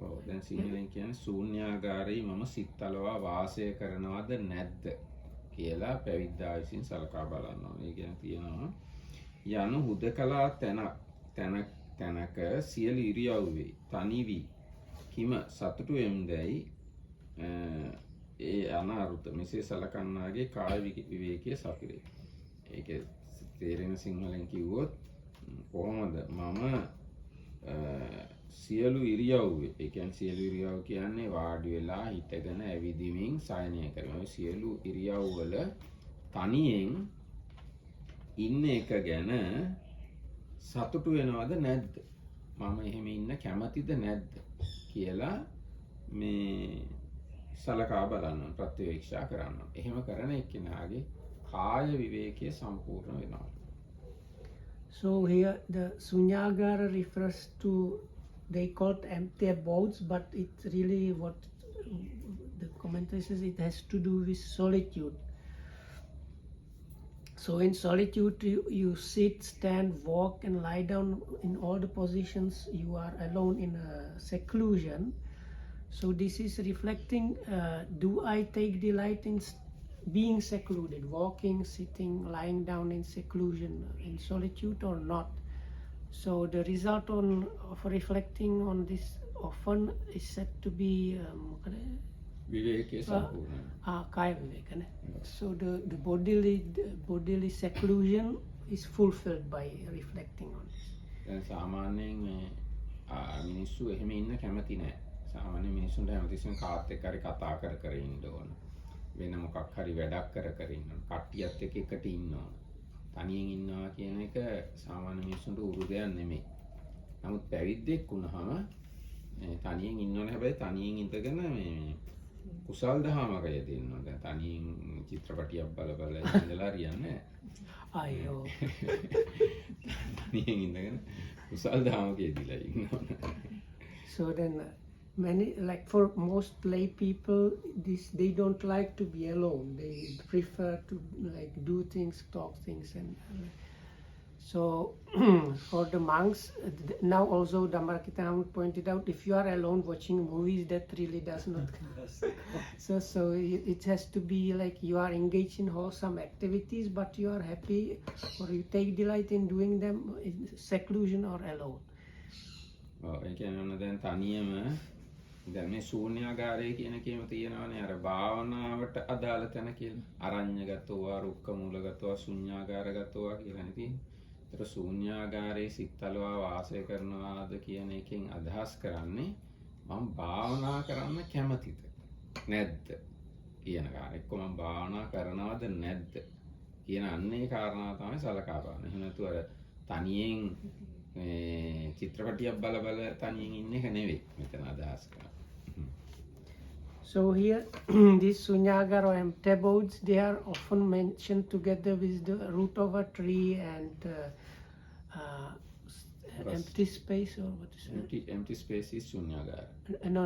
Speaker 1: ඔව් දැන් සිංහලෙන් කියන්නේ ශූන්‍යාගාරයේ මම සිත්තලවා වාසය කරනවද නැද්ද කියලා පැවිද්දා විසින් සලකා බලන්න ඕනේ. ඒ කියන්නේ තියෙනවා යන හුදකලා තැනක සියලු ඉරියව්වේ තනි වී හිම සතුටු වෙම්දැයි ඒ අනාරුත මෙසේ සලකන්නාගේ කාය විවේකයේ සපිරේ. ඒක තේරෙන සිංහලෙන් කිව්වොත් කොහොමද මම සියලු ඉරියව්වේ ඒ කියන්නේ සියලු ඉරියව් කියන්නේ වාඩි වෙලා හිටගෙන ඇවිදිමින් සයනය කරන ඔය සියලු ඉරියව් වල තනියෙන් ඉන්න එක ගැන සතුටු වෙනවද නැද්ද මම එහෙම ඉන්න කැමතිද නැද්ද කියලා මේ සලකා බලන්න ප්‍රත්‍යවේක්ෂා කරන්න. එහෙම කරන එක්කෙනාගේ කාය විවේකයේ සම්පූර්ණ වෙනවා.
Speaker 2: So here the sunyagara refers to, they call it empty abodes, but it's really what the commentary says, it has to do with solitude. So in solitude, you sit, stand, walk, and lie down in all the positions. You are alone in a seclusion. So this is reflecting, do I take delight in being secluded, walking, sitting, lying down in seclusion, in solitude or not? So the result of reflecting on this often is said to be
Speaker 1: විවේකයේ සම්පූර්ණ.
Speaker 2: kaya viveka. So the bodily seclusion is fulfilled by reflecting on this.
Speaker 1: දැන් සාමාන්‍යයෙන් මේ මිනිස්සු එහෙම ඉන්න කැමති නැහැ. සාමාන්‍ය මිනිස්සුන්ට හැමතිස්සෙම කාත් එක්ක හරි කතා කර කර ඉන්න ඕන. වෙන මොකක් හරි වැඩක් කර කර ඉන්න ඕන. කට්ටියත් එක්ක එකට ඉන්න ඕන. තනියෙන් ඉන්නවා කියන එක සාමාන්‍ය මිනිස්සුන්ට උරු දෙයක් නෙමෙයි. නමුත් පැවිද්දෙක් වුණාම මේ තනියෙන් ඉන්න ඕන. හැබැයි තනියෙන් ඉඳගෙන මේ කුසල් දහමක යෙදෙන්න ඕන. දැන් තනියෙන් චිත්‍රපටියක් බල බල ඉඳලා හරියන්නේ නැහැ.
Speaker 2: Ayo.
Speaker 1: තනියෙන් ඉඳගෙන කුසල් දහමක යෙදিলা ඉන්න ඕන.
Speaker 2: So then many, like for most lay people, they don't like to be alone. They prefer to like do things, talk things, and so for the monks now also Dhammarakitana pointed out, if you are alone watching movies, that really does not so it has to be like you are engaged in wholesome activities, but you are happy or you take delight in doing them in seclusion or alone.
Speaker 1: ඒ කියන්නේ දැන් තනියම දැන් මේ ශූන්‍යාගාරය කියන කේම තියෙනවානේ අර භාවනාවට අදාළ තැන කියලා. අරඤ්‍යගතෝවා, රුක්කමූලගතෝවා, ශූන්‍යාගාරගතෝවා කියලා නේ තියෙන්නේ. ඒතර ශූන්‍යාගාරයේ සිත්තලවා වාසය කරනවාද කියන එකෙන් අදහස් කරන්නේ මම භාවනා කරන්න කැමතිද නැද්ද කියන කාරණා. එක්ක මම භාවනා කරනවද නැද්ද කියන අන්නේ කාරණා තමයි සලකා බලන්නේ. එහෙම නැතුව අර තනියෙන් චිත්‍රපටියක් බල බල තනියෙන් ඉන්න එක නෙවෙයි මෙතන අදහස් කරන්නේ.
Speaker 2: So here these sunyagara or empty abodes, they are often mentioned together with the root of a tree and empty space, or what is it?
Speaker 1: Empty space is shunyagara.
Speaker 2: No,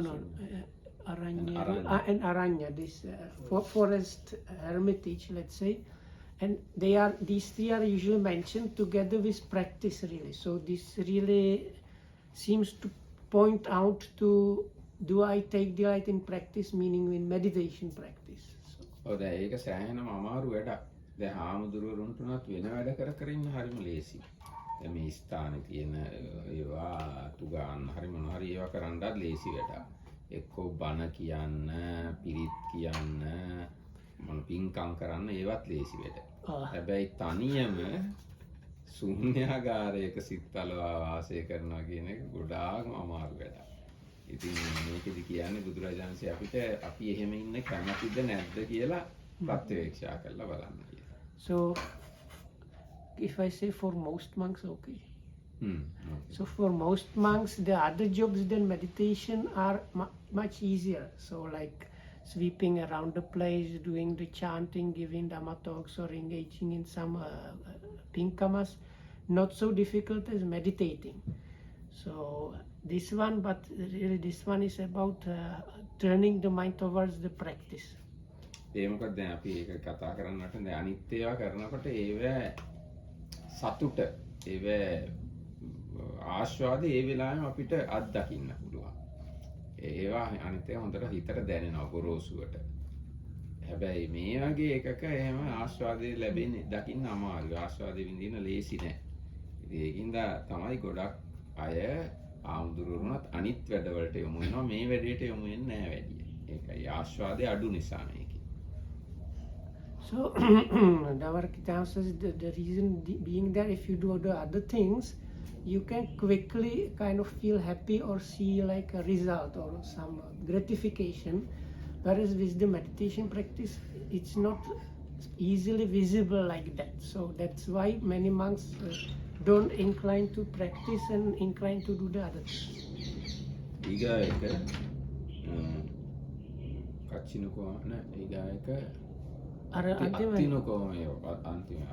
Speaker 2: aranya. And aranya, this forest hermitage, let's say. And these three are usually mentioned together with practice, really. So this really seems to point out to, do I take delight in practice, meaning in meditation practice.
Speaker 1: ඔව් දැන් ඒක සෑහෙනම අමාරු වැඩක්. දැන් හාමුදුරුවරුන්ට උනත් වෙන වැඩ කර කර ඉන්න හරිම ලේසි. දැන් මේ ස්ථානේ තියෙන ඒවා අතු ගන්න හරි මොන හරි ඒවා කරන්නත් ලේසි වැඩක්. එක්කෝ බණ කියන්න, පිරිත් කියන්න, මොන පින්කම් කරන්න ඒවත් ලේසි වැඩ. හැබැයි තනියම ශූන්‍යාගාරයක සිත්තලවා වාසය කරනවා කියන එක ගොඩාක්ම අමාරු වැඩක්. ඉතින් මේකෙදි කියන්නේ බුදුරජාණන්සේ අපිට අපි එහෙම ඉන්න කැමතිද නැද්ද කියලා ප්‍රත්‍යක්ෂා කරලා බලන්න කියලා.
Speaker 2: So if I say for most monks, okay.
Speaker 1: Okay.
Speaker 2: So for most monks, the other jobs than meditation are much easier. So like sweeping around the place, doing the chanting, giving Dhamma talks, or engaging in some pinkamas, not so difficult as meditating. So this one, but really this one is about turning the mind towards the practice.
Speaker 1: ඒ මොකද දැන් අපි ඒක කතා කරන්නට දැන් අනිත් ඒවා කරනකොට ඒව සතුට ඒව ආස්වාදේ ඒ වෙලාවෙම අපිට අත්දකින්න පුළුවන්. ඒවා අනිත් ඒවා හොඳට හිතට දැනෙනවා ගොරෝසුවට. හැබැයි මේ වගේ එකක එහෙම ආස්වාදේ ලැබෙන්නේ දකින්න අමාරුයි. ආස්වාදේ විඳින්න ලේසි නෑ. ඉතින් ඒකින්ද තමයි ගොඩක් අය ආමුදුරුවරුණත් අනිත් වැඩවලට යොමු වෙනවා. මේ වැඩේට යොමු වෙන්නේ නෑ වැඩි. ඒකයි ආස්වාදේ අඩු නිසා මේකේ.
Speaker 2: So Dhammarakitana says the reason being that if you do the other things, you can quickly kind of feel happy or see like a result or some gratification, whereas with the meditation practice it's not easily visible like that. So that's why many monks don't incline to practice and incline to do the other things.
Speaker 1: ඊගායක කච්චිනකෝන ඊගායක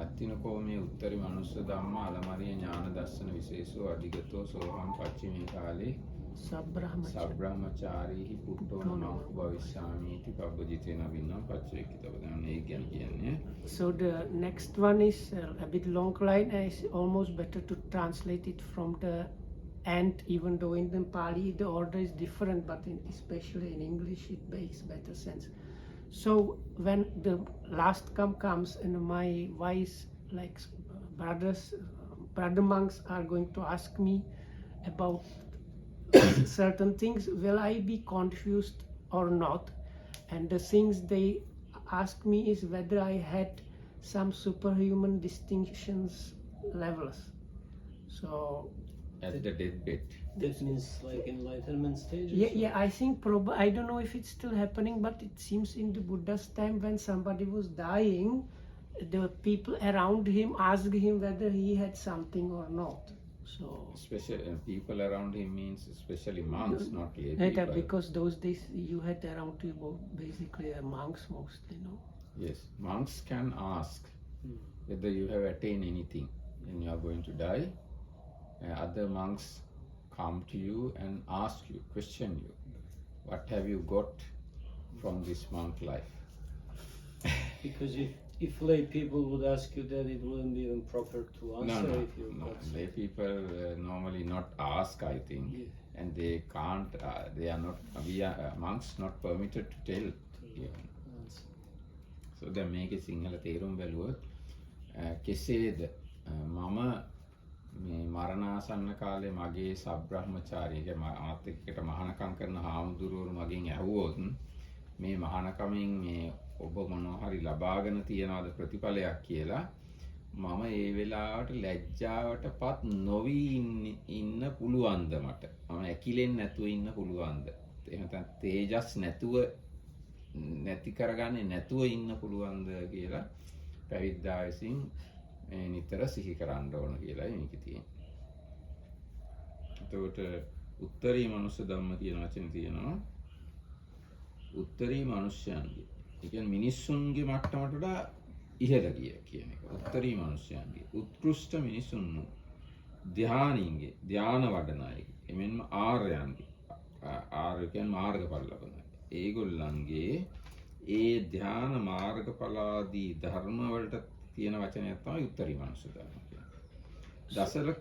Speaker 1: අත්තිනකෝමේ උත්තරී මනුස්ස ධම්ම අලමරිය ඥාන දර්ශන විශේෂෝ අධිගතෝ සෝහම් පච්චිමේ කාලේ
Speaker 2: Sabrahmachari.
Speaker 1: සබ්‍රාහ්මචාරීහි පුට්ටෝන මංකු භවිස්සාමීති පබ්බජිතේන වින්නම් පච්චේකිතව. දැන් ඒ ගැන කියන්නේ.
Speaker 2: So the next one is a bit long line. It's almost better to translate it from the end, even though in the Pali the order is different, but especially in English it makes better sense. So when the last comes and my wise like brother monks are going to ask me about certain things, will I be confused or not? And the things they ask me is whether I had some superhuman distinctions levels. So
Speaker 1: at the deathbed.
Speaker 4: That means like enlightenment stages?
Speaker 2: yeah, I think I don't know if it's still happening, but it seems in the Buddha's time when somebody was dying, the people around him asked him whether he had something or not. So
Speaker 1: Especially people around him means especially monks, not lay people.
Speaker 2: because those days you had around you basically monks mostly, no?
Speaker 1: Yes, monks can ask whether you have attained anything when you are going to die. Other monks come to you and ask you, question you, what have you got from this monk life?
Speaker 4: Because if lay people would ask you that, it wouldn't be even proper to answer if you
Speaker 1: no.
Speaker 4: got
Speaker 1: Lay people normally not ask, I think,
Speaker 4: Yeah.
Speaker 1: and they can't. They are not. We are monks not permitted to tell. Even.
Speaker 4: answer.
Speaker 1: So දැන් මේකේ සිංහල තේරුම් බැලුවොත් කෙසේද මම මේ මරණාසන්න කාලේ මගේ සබ්‍රහ්මචාරීගේ මාත් එක්කට මහානකම් කරන හාමුදුරුවෝ මගෙන් ඇහුවොත් මේ මහානකමින් මේ ඔබ මොනවා හරි ලබාගෙන තියනවාද ප්‍රතිඵලයක් කියලා මම ඒ වෙලාවට ලැජ්ජාවටපත් නොවි ඉන්න පුළුවන්ද මට මම ඇකිලෙන්නේ නැතුව ඉන්න පුළුවන්ද එහෙම නැත්නම් තේජස් නැතුව නැති කරගන්නේ නැතුව ඉන්න පුළුවන්ද කියලා පැවිද්දා විසින් නිතර සිහි කරන්න ඕන කියලායි මේකේ තියෙන්නේ. එතකොට උත්තරී මනුස්ස ධම්ම කියන වචනේ තියෙනවා. උත්තරී මනුෂ්‍යයන්ගේ. ඒ කියන්නේ මිනිස්සුන්ගේ මට්ටමට වඩා ඉහළ ගිය කියන එක. උත්තරී මනුෂ්‍යයන්ගේ. උත්කෘෂ්ඨ මිනිසුන් ධානීන්ගේ ධාන වඩන අය. එමෙන්ම ආර්යයන්ගේ. ආර්ය කියන්නේ මාර්ගඵල ලබන අය. ඒගොල්ලන්ගේ ඒ ධාන මාර්ගඵලාදී ධර්ම වලට තියෙන වචනයක් තමයි උත්තරී මනුස්ස ධර්ම කියන්නේ.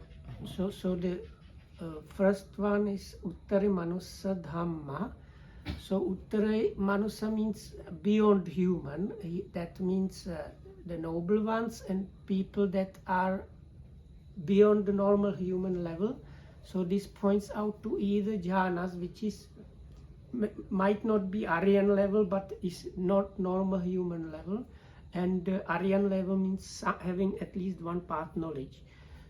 Speaker 2: So the first one is Uttari Manussa Dhamma. So Uttari Manussa means beyond human. That means the noble ones and people that are beyond the normal human level. So this points out to either jhanas, which is might not be Aryan level but is not normal human level, and Aryan level means having at least one path knowledge.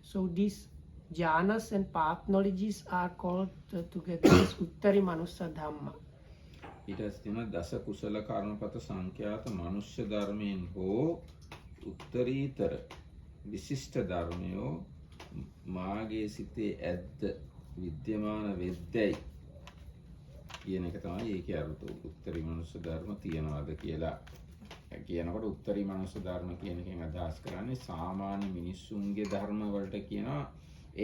Speaker 2: So these jhanas and path knowledges are called together as Uttari Manussa Dhamma.
Speaker 1: ඊට තියෙන දස කුසල කර්මපත සංඛ්‍යාත මනුෂ්‍ය ධර්මයෙන් හෝ උත්තරීතර විශිෂ්ට ධර්මයෝ මාගේ සිතේ ඇද්ද විද්‍යමාන වෙද්දයි කියන එක තමයි ඒකේ අර්ථය. උත්තරී මනුෂ්‍ය ධර්ම තියනවාද කියලා කියනකොට උත්තරී මනුෂ්‍ය ධර්ම කියන එකෙන් අදහස් කරන්නේ සාමාන්‍ය මිනිස්සුන්ගේ ධර්ම වලට කියනවා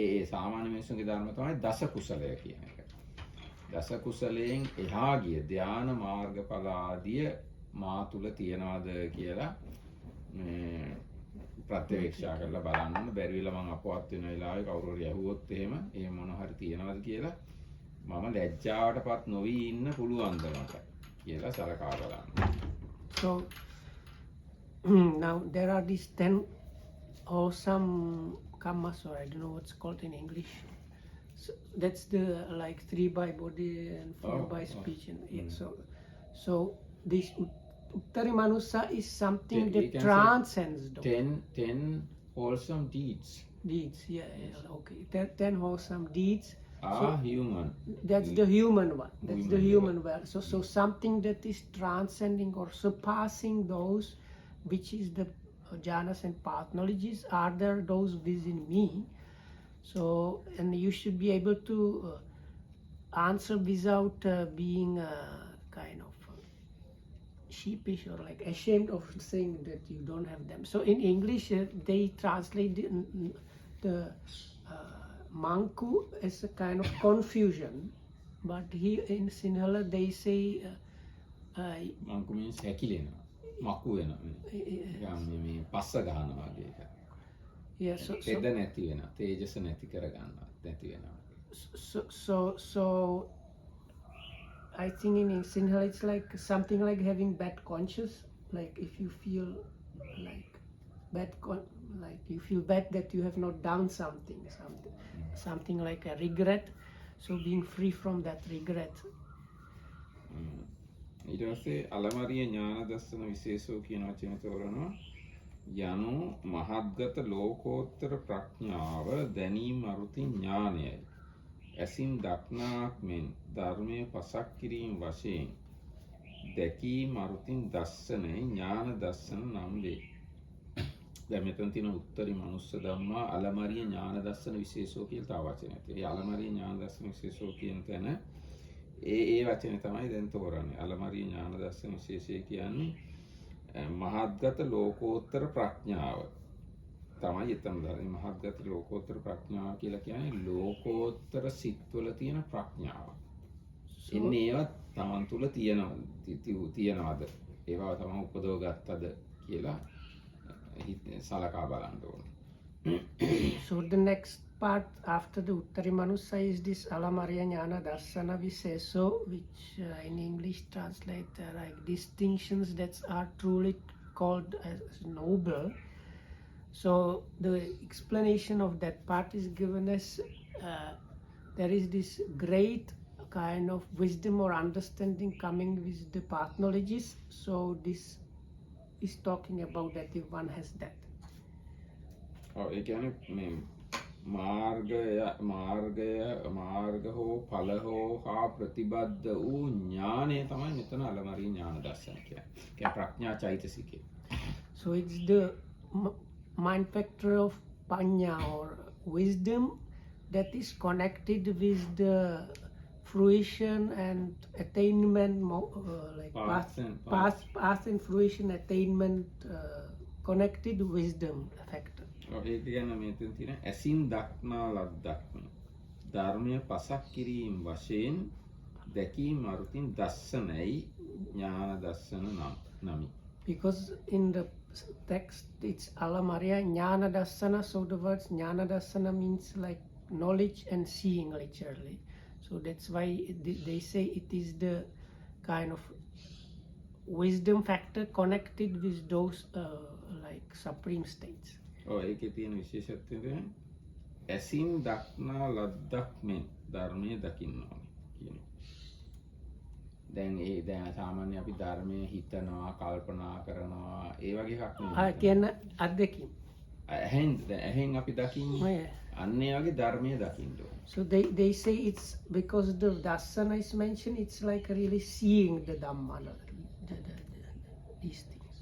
Speaker 1: ඒ සාමාන්‍ය මිනිස්සුන්ගේ ධර්ම තමයි දස කුසලය කියන එක. දස කුසලයෙන් එහා ගිය ධාන මාර්ගඵල ආදිය මා තුල තියනවාද කියලා ප්‍රත්‍යක්ෂා කරලා බලන්න ඕන. බැරි වෙලා මම අපවත් වෙන වෙලාවේ කවුරු හරි ඇහුවොත් එහෙම ඒ මොන හරි තියනවාද කියලා මම ලැජ්ජාවටපත් නොවි ඉන්න පුළුවන්ද මට කියලා සලකා බලන්න.
Speaker 2: So now there are these 10 awesome kammas, or I don't know what's called in English. So that's the like 3 by body and 4 by speech, and so this Uttari Manussa is something that transcends those.
Speaker 1: 10 wholesome deeds.
Speaker 2: Okay. 10 wholesome deeds
Speaker 1: are human.
Speaker 2: That's the human one. That's the human one. So something that is transcending or surpassing those, which is the jhanas and path knowledges, are there those within me? So, and you should be able to answer without being kind of sheepish or like ashamed of saying that you don't have them. So in English, they translate the manku as a kind of confusion. But here in Sinhala they say
Speaker 1: මංකු means හැකිලෙනවා. මකු වෙනවා. මේ පස්ස ගන්නවා වගේ එක.
Speaker 2: yeah, so
Speaker 1: තෙද නැති වෙනවා. තේජස නැති කර ගන්නවා. නැති වෙනවා.
Speaker 2: so I think in Sinhala it's like something like having bad conscience. Like if you feel like like you feel bad that you have not done something like a regret. So being free from that regret.
Speaker 1: ඊට පස්සේ අලමරිය ඥාන දර්ශන විශේෂෝ කියන වචන තෝරනවා. යනු මහත්ගත ලෝකෝත්තර ප්‍රඥාව දැනීම අරුතින් ඥානයයි. ඇසින් දක්නාක් මෙන් ධර්මයේ පසක් කිරීම වශයෙන් දැකීම අරුතින් දස්සනයි ඥාන දස්සන නම් වේ. දැන් මෙතන තියෙන උත්තරී මනුස්ස ධම්මා අලමරිය ඥාන දස්සන විශේෂෝ කියලා තව වචනයක්. ඒ අලමරිය ඥාන දස්සන විශේෂෝ කියන තැන ඒ වචනේ තමයි දැන් තෝරන්නේ. අලමරිය ඥාන දර්ශන විශේෂය කියන්නේ මහත්ගත ලෝකෝත්තර ප්‍රඥාව. තමයි එතන දාන්නේ මහත්ගත ලෝකෝත්තර ප්‍රඥාව කියලා කියන්නේ ලෝකෝත්තර සිත්වල තියෙන ප්‍රඥාව. එන්නේ ඒවා තමන් තුළ තියනවාද? ඒවා තමන් උපදව ගත්තද කියලා සලකා බලන්න ඕනේ.
Speaker 2: So the next part after the Uttari Manussa is this Alamariya Jnana Darsana Viseso, which in English translate like distinctions that are truly called as noble. So the explanation of that part is given as there is this great kind of wisdom or understanding coming with the pathologies. So this is talking about that if one has that.
Speaker 1: ඒ කියන්නේ මේ මාර්ග හෝ ඵල හෝ හා ප්‍රතිබද්ධ වූ ඥානය තමයි මෙතන අලමරිය ඥාන දර්ශන කියන්නේ. කියන්නේ ප්‍රඥා චෛතසිකය.
Speaker 2: So it's the mind factor of panya or wisdom that is connected with the fruition and attainment, like path and fruition attainment connected wisdom factor.
Speaker 1: ඒ කියන්නේ මෙතන තියෙන ඇසින් දක්නා ලද්දක් ධර්මය පසක් කිරීම වශයෙන් දැකීම අරුතින් දස්සනයි ඥාන දස්සන නමි.
Speaker 2: Because in the text it's Alamariya Jnana Dassana, so the words Jnana Dassana means like knowledge and seeing literally. So that's why they say it is the kind of wisdom factor connected with those like supreme states.
Speaker 1: ඒකේ තියෙන විශේෂත්වය තමයි ඇසින් දක්නා ලද්දක් මෙන් ධර්මයේ දකින්නවා කියන්නේ. දැන් සාමාන්‍ය අපි ධර්මයේ හිතනවා, කල්පනා කරනවා, ඒ වගේ එකක් නෙවෙයි.
Speaker 2: කියන්නේ අත්දැකීම්.
Speaker 1: ඇහෙන් අපි දකින්නේ. අන්න ඒ වගේ ධර්මයේ දකින්න ඕනේ.
Speaker 2: So they say it's because the Dassana is mentioned, it's like really seeing the Dhamma, these things.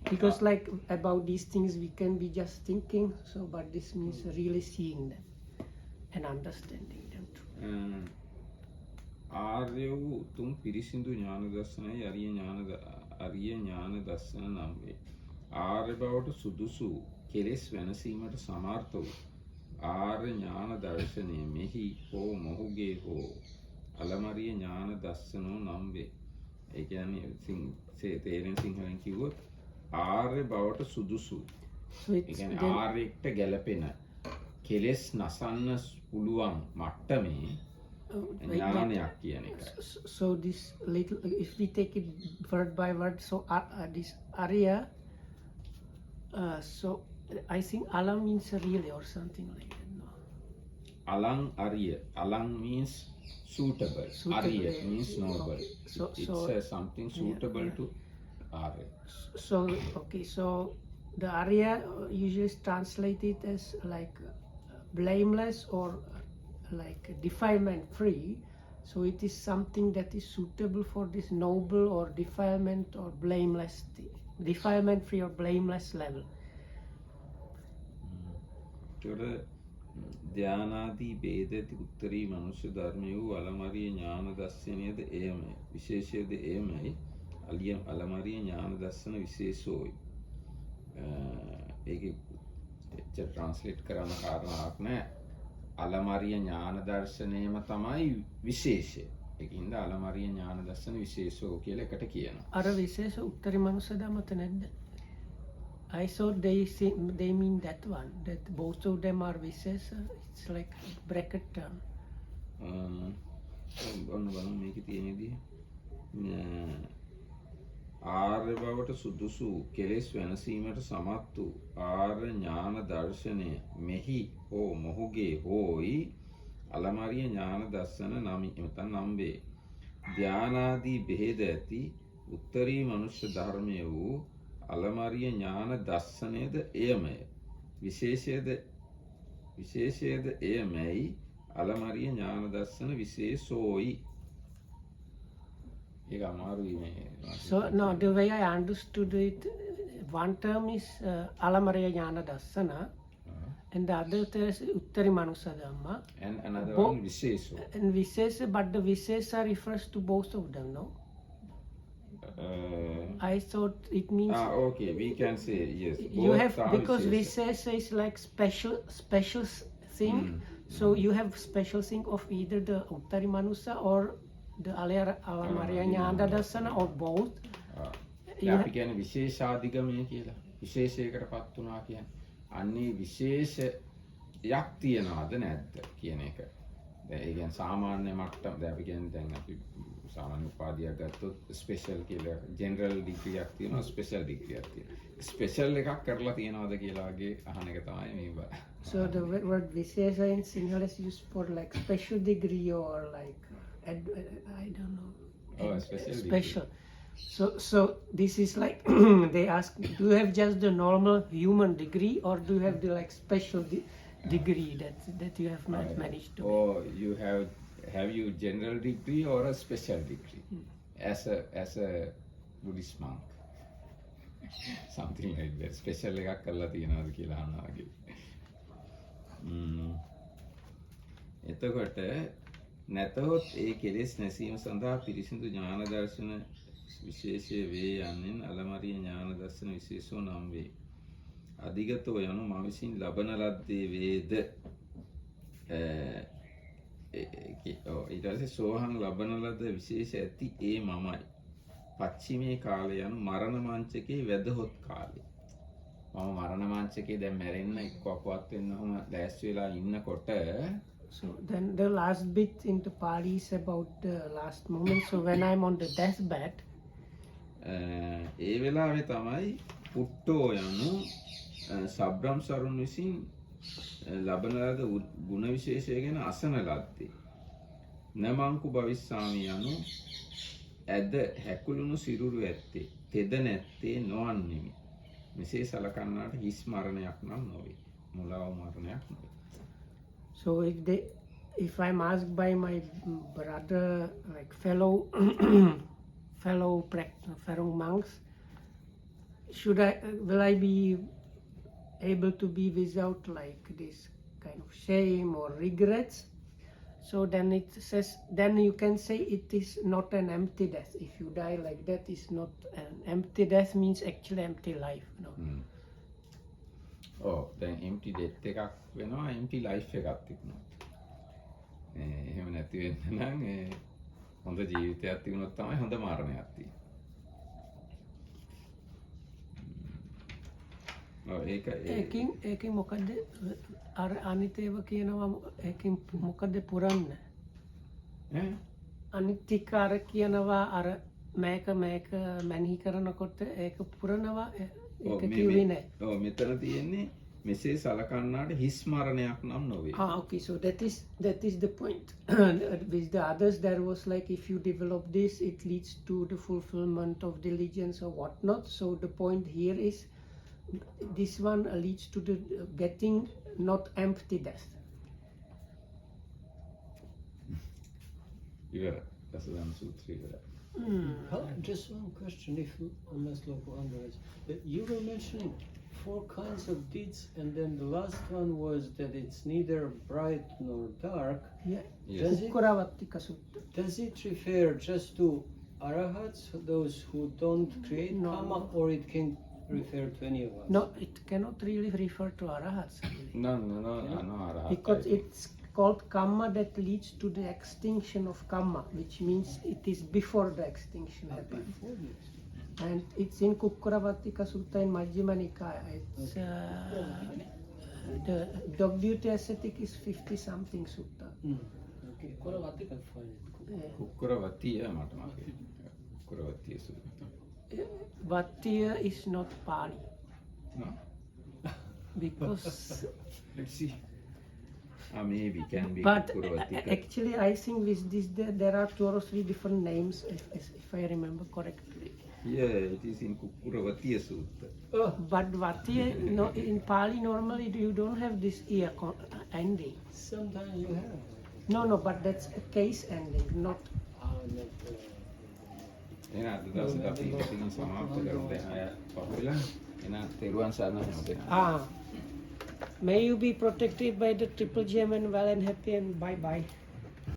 Speaker 2: Because like about these things we can be just thinking, so but this means really seeing them and understanding them too.
Speaker 1: ආර්ය වූ උතුම් පිරිසිදු ඥාන දර්ශනයි අරිය ඥාන දර්ශන නම් වේ. ආර්ය බවට සුදුසු කෙලෙස් වෙනසීමට සමර්ථ වූ ආර්ය ඥාන දර්ශනය මෙහි හෝ මොහුගේ හෝ අලමරිය ඥාන දර්ශනෝ නම් වේ. ඒ කියන්නේ තේරෙන සිංහලෙන් කිව්වොත් ආර්ය බවට සුදුසු. ඒ කියන්නේ ආර්යයට ගැලපෙන කෙලෙස් නසන්න පුළුවන් මට්ටමේ ඥානයක් කියන එක.
Speaker 2: So this little, if we take it word by word, so this Arya, so I think Alam means really or something like that. No?
Speaker 1: Alang Arya. Alang means suitable. Arya means noble.
Speaker 2: Okay.
Speaker 1: It's something suitable to Arya.
Speaker 2: So okay, so the Arya usually is translated as like blameless or like defilement free. So it is something that is suitable for this noble or defilement or blameless, defilement free or blameless level.
Speaker 1: ධ්‍යානාදී ભેදති උත්තරී මනුෂ්‍ය ධර්මය වූ අලමරිය ඥාන දර්ශනයද එයමයි. විශේෂයද එයමයි. අලමරිය ඥාන දර්ශන විශේෂෝයි. ඒකේ translate කරන්න කාරණාවක් නැහැ. අලමරිය ඥාන දර්ශනයම තමයි විශේෂය. ඒකින්ද අලමරිය ඥාන දර්ශන විශේෂෝ කියලා එකට කියනවා.
Speaker 2: අර විශේෂ උත්තරී මනුස්ස ධම්මත නැද්ද? I thought they mean that one, that both of them are Vishesha. It's like bracket term.
Speaker 1: ඔන්න බලන්න මේකේ තියෙන විදිහ. ආර්ය බවට සුදුසු කෙලෙස් වෙනසීමට සමත් වූ ආර්ය ඥාන දර්ශනය මෙහි හෝ මොහුගේ හෝයි අලමරිය ඥාන දර්ශන නම් වේ. ධානාදී බෙහෙද ඇති උත්තරී මනුෂ්‍ය ධර්මය වූ අලමරිය ඥාන දර්ශනයද එයමය. විශේෂයද එයමයි අලමරිය ඥාන දර්ශන විශේෂෝයි. ඒක අමාරුයි මේ.
Speaker 2: So no, the way I understood it, one term is Alamariya Jnana Dassana, and the other term is Uttari Manusa Dhamma.
Speaker 1: And another one Vishesho.
Speaker 2: And Vishesha, but the Vishesha refers to both of them, no? I thought it means
Speaker 1: okay, we can say yes.
Speaker 2: you
Speaker 1: both
Speaker 2: have,
Speaker 1: are
Speaker 2: because
Speaker 1: Vishesha.
Speaker 2: Vishesha is like special thing, so you have special thing of either the Uttari Manusa or the Alamariya Jnana Dassana or both.
Speaker 1: අපි කියන්නේ විශේෂාධිගමය කියලා. විශේෂයකට පත් වුණා කියන්නේ. අන්නේ විශේෂයක් තියනවද නැද්ද කියන එක. දැන් ඒ කියන්නේ සාමාන්‍ය මට්ටම දැන් අපි කියන්නේ දැන් අපි සාමාන්‍ය උපාධියක් ගත්තොත් ස්පෙෂල් කියලා ජෙනරල් ඩිග්‍රියක් තියෙනවා ස්පෙෂල් ඩිග්‍රියක් තියෙනවා. ස්පෙෂල් එකක් කරලා තියනවද කියලා වගේ අහන එක තමයි මේ බල.
Speaker 2: So the word Vishesha in Sinhala is used for like special degree or like I don't know.
Speaker 1: Special.
Speaker 2: So this is like they ask, do you have just the normal human degree or do you have the like special degree that you have not managed to?
Speaker 1: Or you have you general degree or a special degree as a Buddhist monk? Something like that. Special එකක් කරලා තියනවාද කියලා අහනවා වගේ. එතකොට නැතහොත් ඒ කෙලෙස් නැසීම සඳහා පිරිසිදු ඥාන දර්ශන විශේෂය වේ යන්නෙන් අලමරිය ඥාන දර්ශන විශේෂෝ නම් වේ. අධිගතෝ යනු මම විසින් ලබන ලද්දේ වේද. ඊට පස්සේ සෝහන් ලබන ලද විශේෂ ඇති ඒ මමයි. පච්චිමේ කාලය යනු මරණ මංචකේ වැදහොත් කාලය. මම මරණ මංචකේ දැන් මැරෙන්න එක්ක අපවත් වෙන්න ඔහම දැස් වෙලා ඉන්නකොට.
Speaker 2: So then the last bit in the Pali is about the last moment. So when I'm on the deathbed,
Speaker 1: ඒ වෙලාවේ තමයි පුට්ටෝ යනු සබ්‍රම් සරුන් විසින් ලබන ලද ගුණ විශේෂය ගැන අසන ලද්දේ. නමංකු භවිස්සාමි යනු ඇද හැකුළුණු සිරුරු ඇත්තේ තෙද නැත්තේ නොවන්නෙමි. මෙසේ සලකන්නාට හිස් මරණයක් නම් නොවේ. මුලාව මරණයක් නොවේ.
Speaker 2: so if I'm asked by my brother, like fellow monks, will I be able to be without like this kind of shame or regrets? So then it says, then you can say it is not an empty death. If you die like that, it's not an empty death, means actually empty life. No?
Speaker 1: දැන් empty death එකක් වෙනවා empty life එකක් තිබුණොත්. එහෙම නැති වෙන්න නම් හොඳ ජීවිතයක් තිබුණොත් තමයි හොඳ මරණයක් තියෙන්නේ.
Speaker 2: ඒකෙන් මොකද අර අනිතේව කියනවා ඒකෙන් මොකද පුරන්නේ? අනිත්‍යකාර කියනවා අර මේක මැනහි කරනකොට ඒක පුරනවා ඒක කිව්වේ නැහැ.
Speaker 1: මෙතන තියෙන්නේ මෙසේ සලකන්නාට හිස් මරණයක් නම් නොවේ.
Speaker 2: Okay, so that is the point. With the others there was like if you develop this it leads to the fulfillment of diligence or whatnot. So the point here is this one leads to the getting not empty death.
Speaker 1: Dasadhamma Sutra ඉවරයි.
Speaker 4: Just one question, unless local underwrites. You were mentioning 4 kinds of deeds, and then the last one was that it's neither bright nor dark.
Speaker 2: Yeah.
Speaker 1: Yes.
Speaker 2: Ukkuravāttika Sutta.
Speaker 4: Does it refer just to arahats, those who don't create karma, or it can refer to any of us?
Speaker 2: No, it cannot really refer to arahats. Really.
Speaker 1: No, arahata.
Speaker 2: Because it's called kamma that leads to the extinction of kamma, which means it is before the extinction happens.
Speaker 4: Before next.
Speaker 2: And it's in Kukkuravattika Sutta in Majjhima Nikaya. It's the dog duty ascetic is 50 something sutta.
Speaker 4: Okay,
Speaker 3: කොර වතික.
Speaker 4: I'll find it. Cool.
Speaker 1: කුක්කුරවතිය මට මතකයි. කුක්කුරවතිය සූත්‍රය.
Speaker 2: Vattiya is not Pali
Speaker 1: No?
Speaker 2: because
Speaker 1: Let's see. Maybe can be
Speaker 2: but
Speaker 1: Kukkuravattika.
Speaker 2: actually I think with this there are 2 or 3 different names if I remember correctly.
Speaker 1: Yeah, it is in Kukkuravatiya Sutta.
Speaker 4: Oh,
Speaker 2: But Vattiya, no, in Pali normally you don't have this ear ending.
Speaker 4: sometimes you have.
Speaker 2: No, but that's a case ending, not.
Speaker 1: එහෙනම් අද දවසට අපි ඉතින් සමාප්ත කරමු. දැන් අය පහුවෙලා. එහෙනම් තෙරුවන් සරණයි හැමදෙනාම.
Speaker 2: May you be protected by the triple gem and well and happy and bye bye.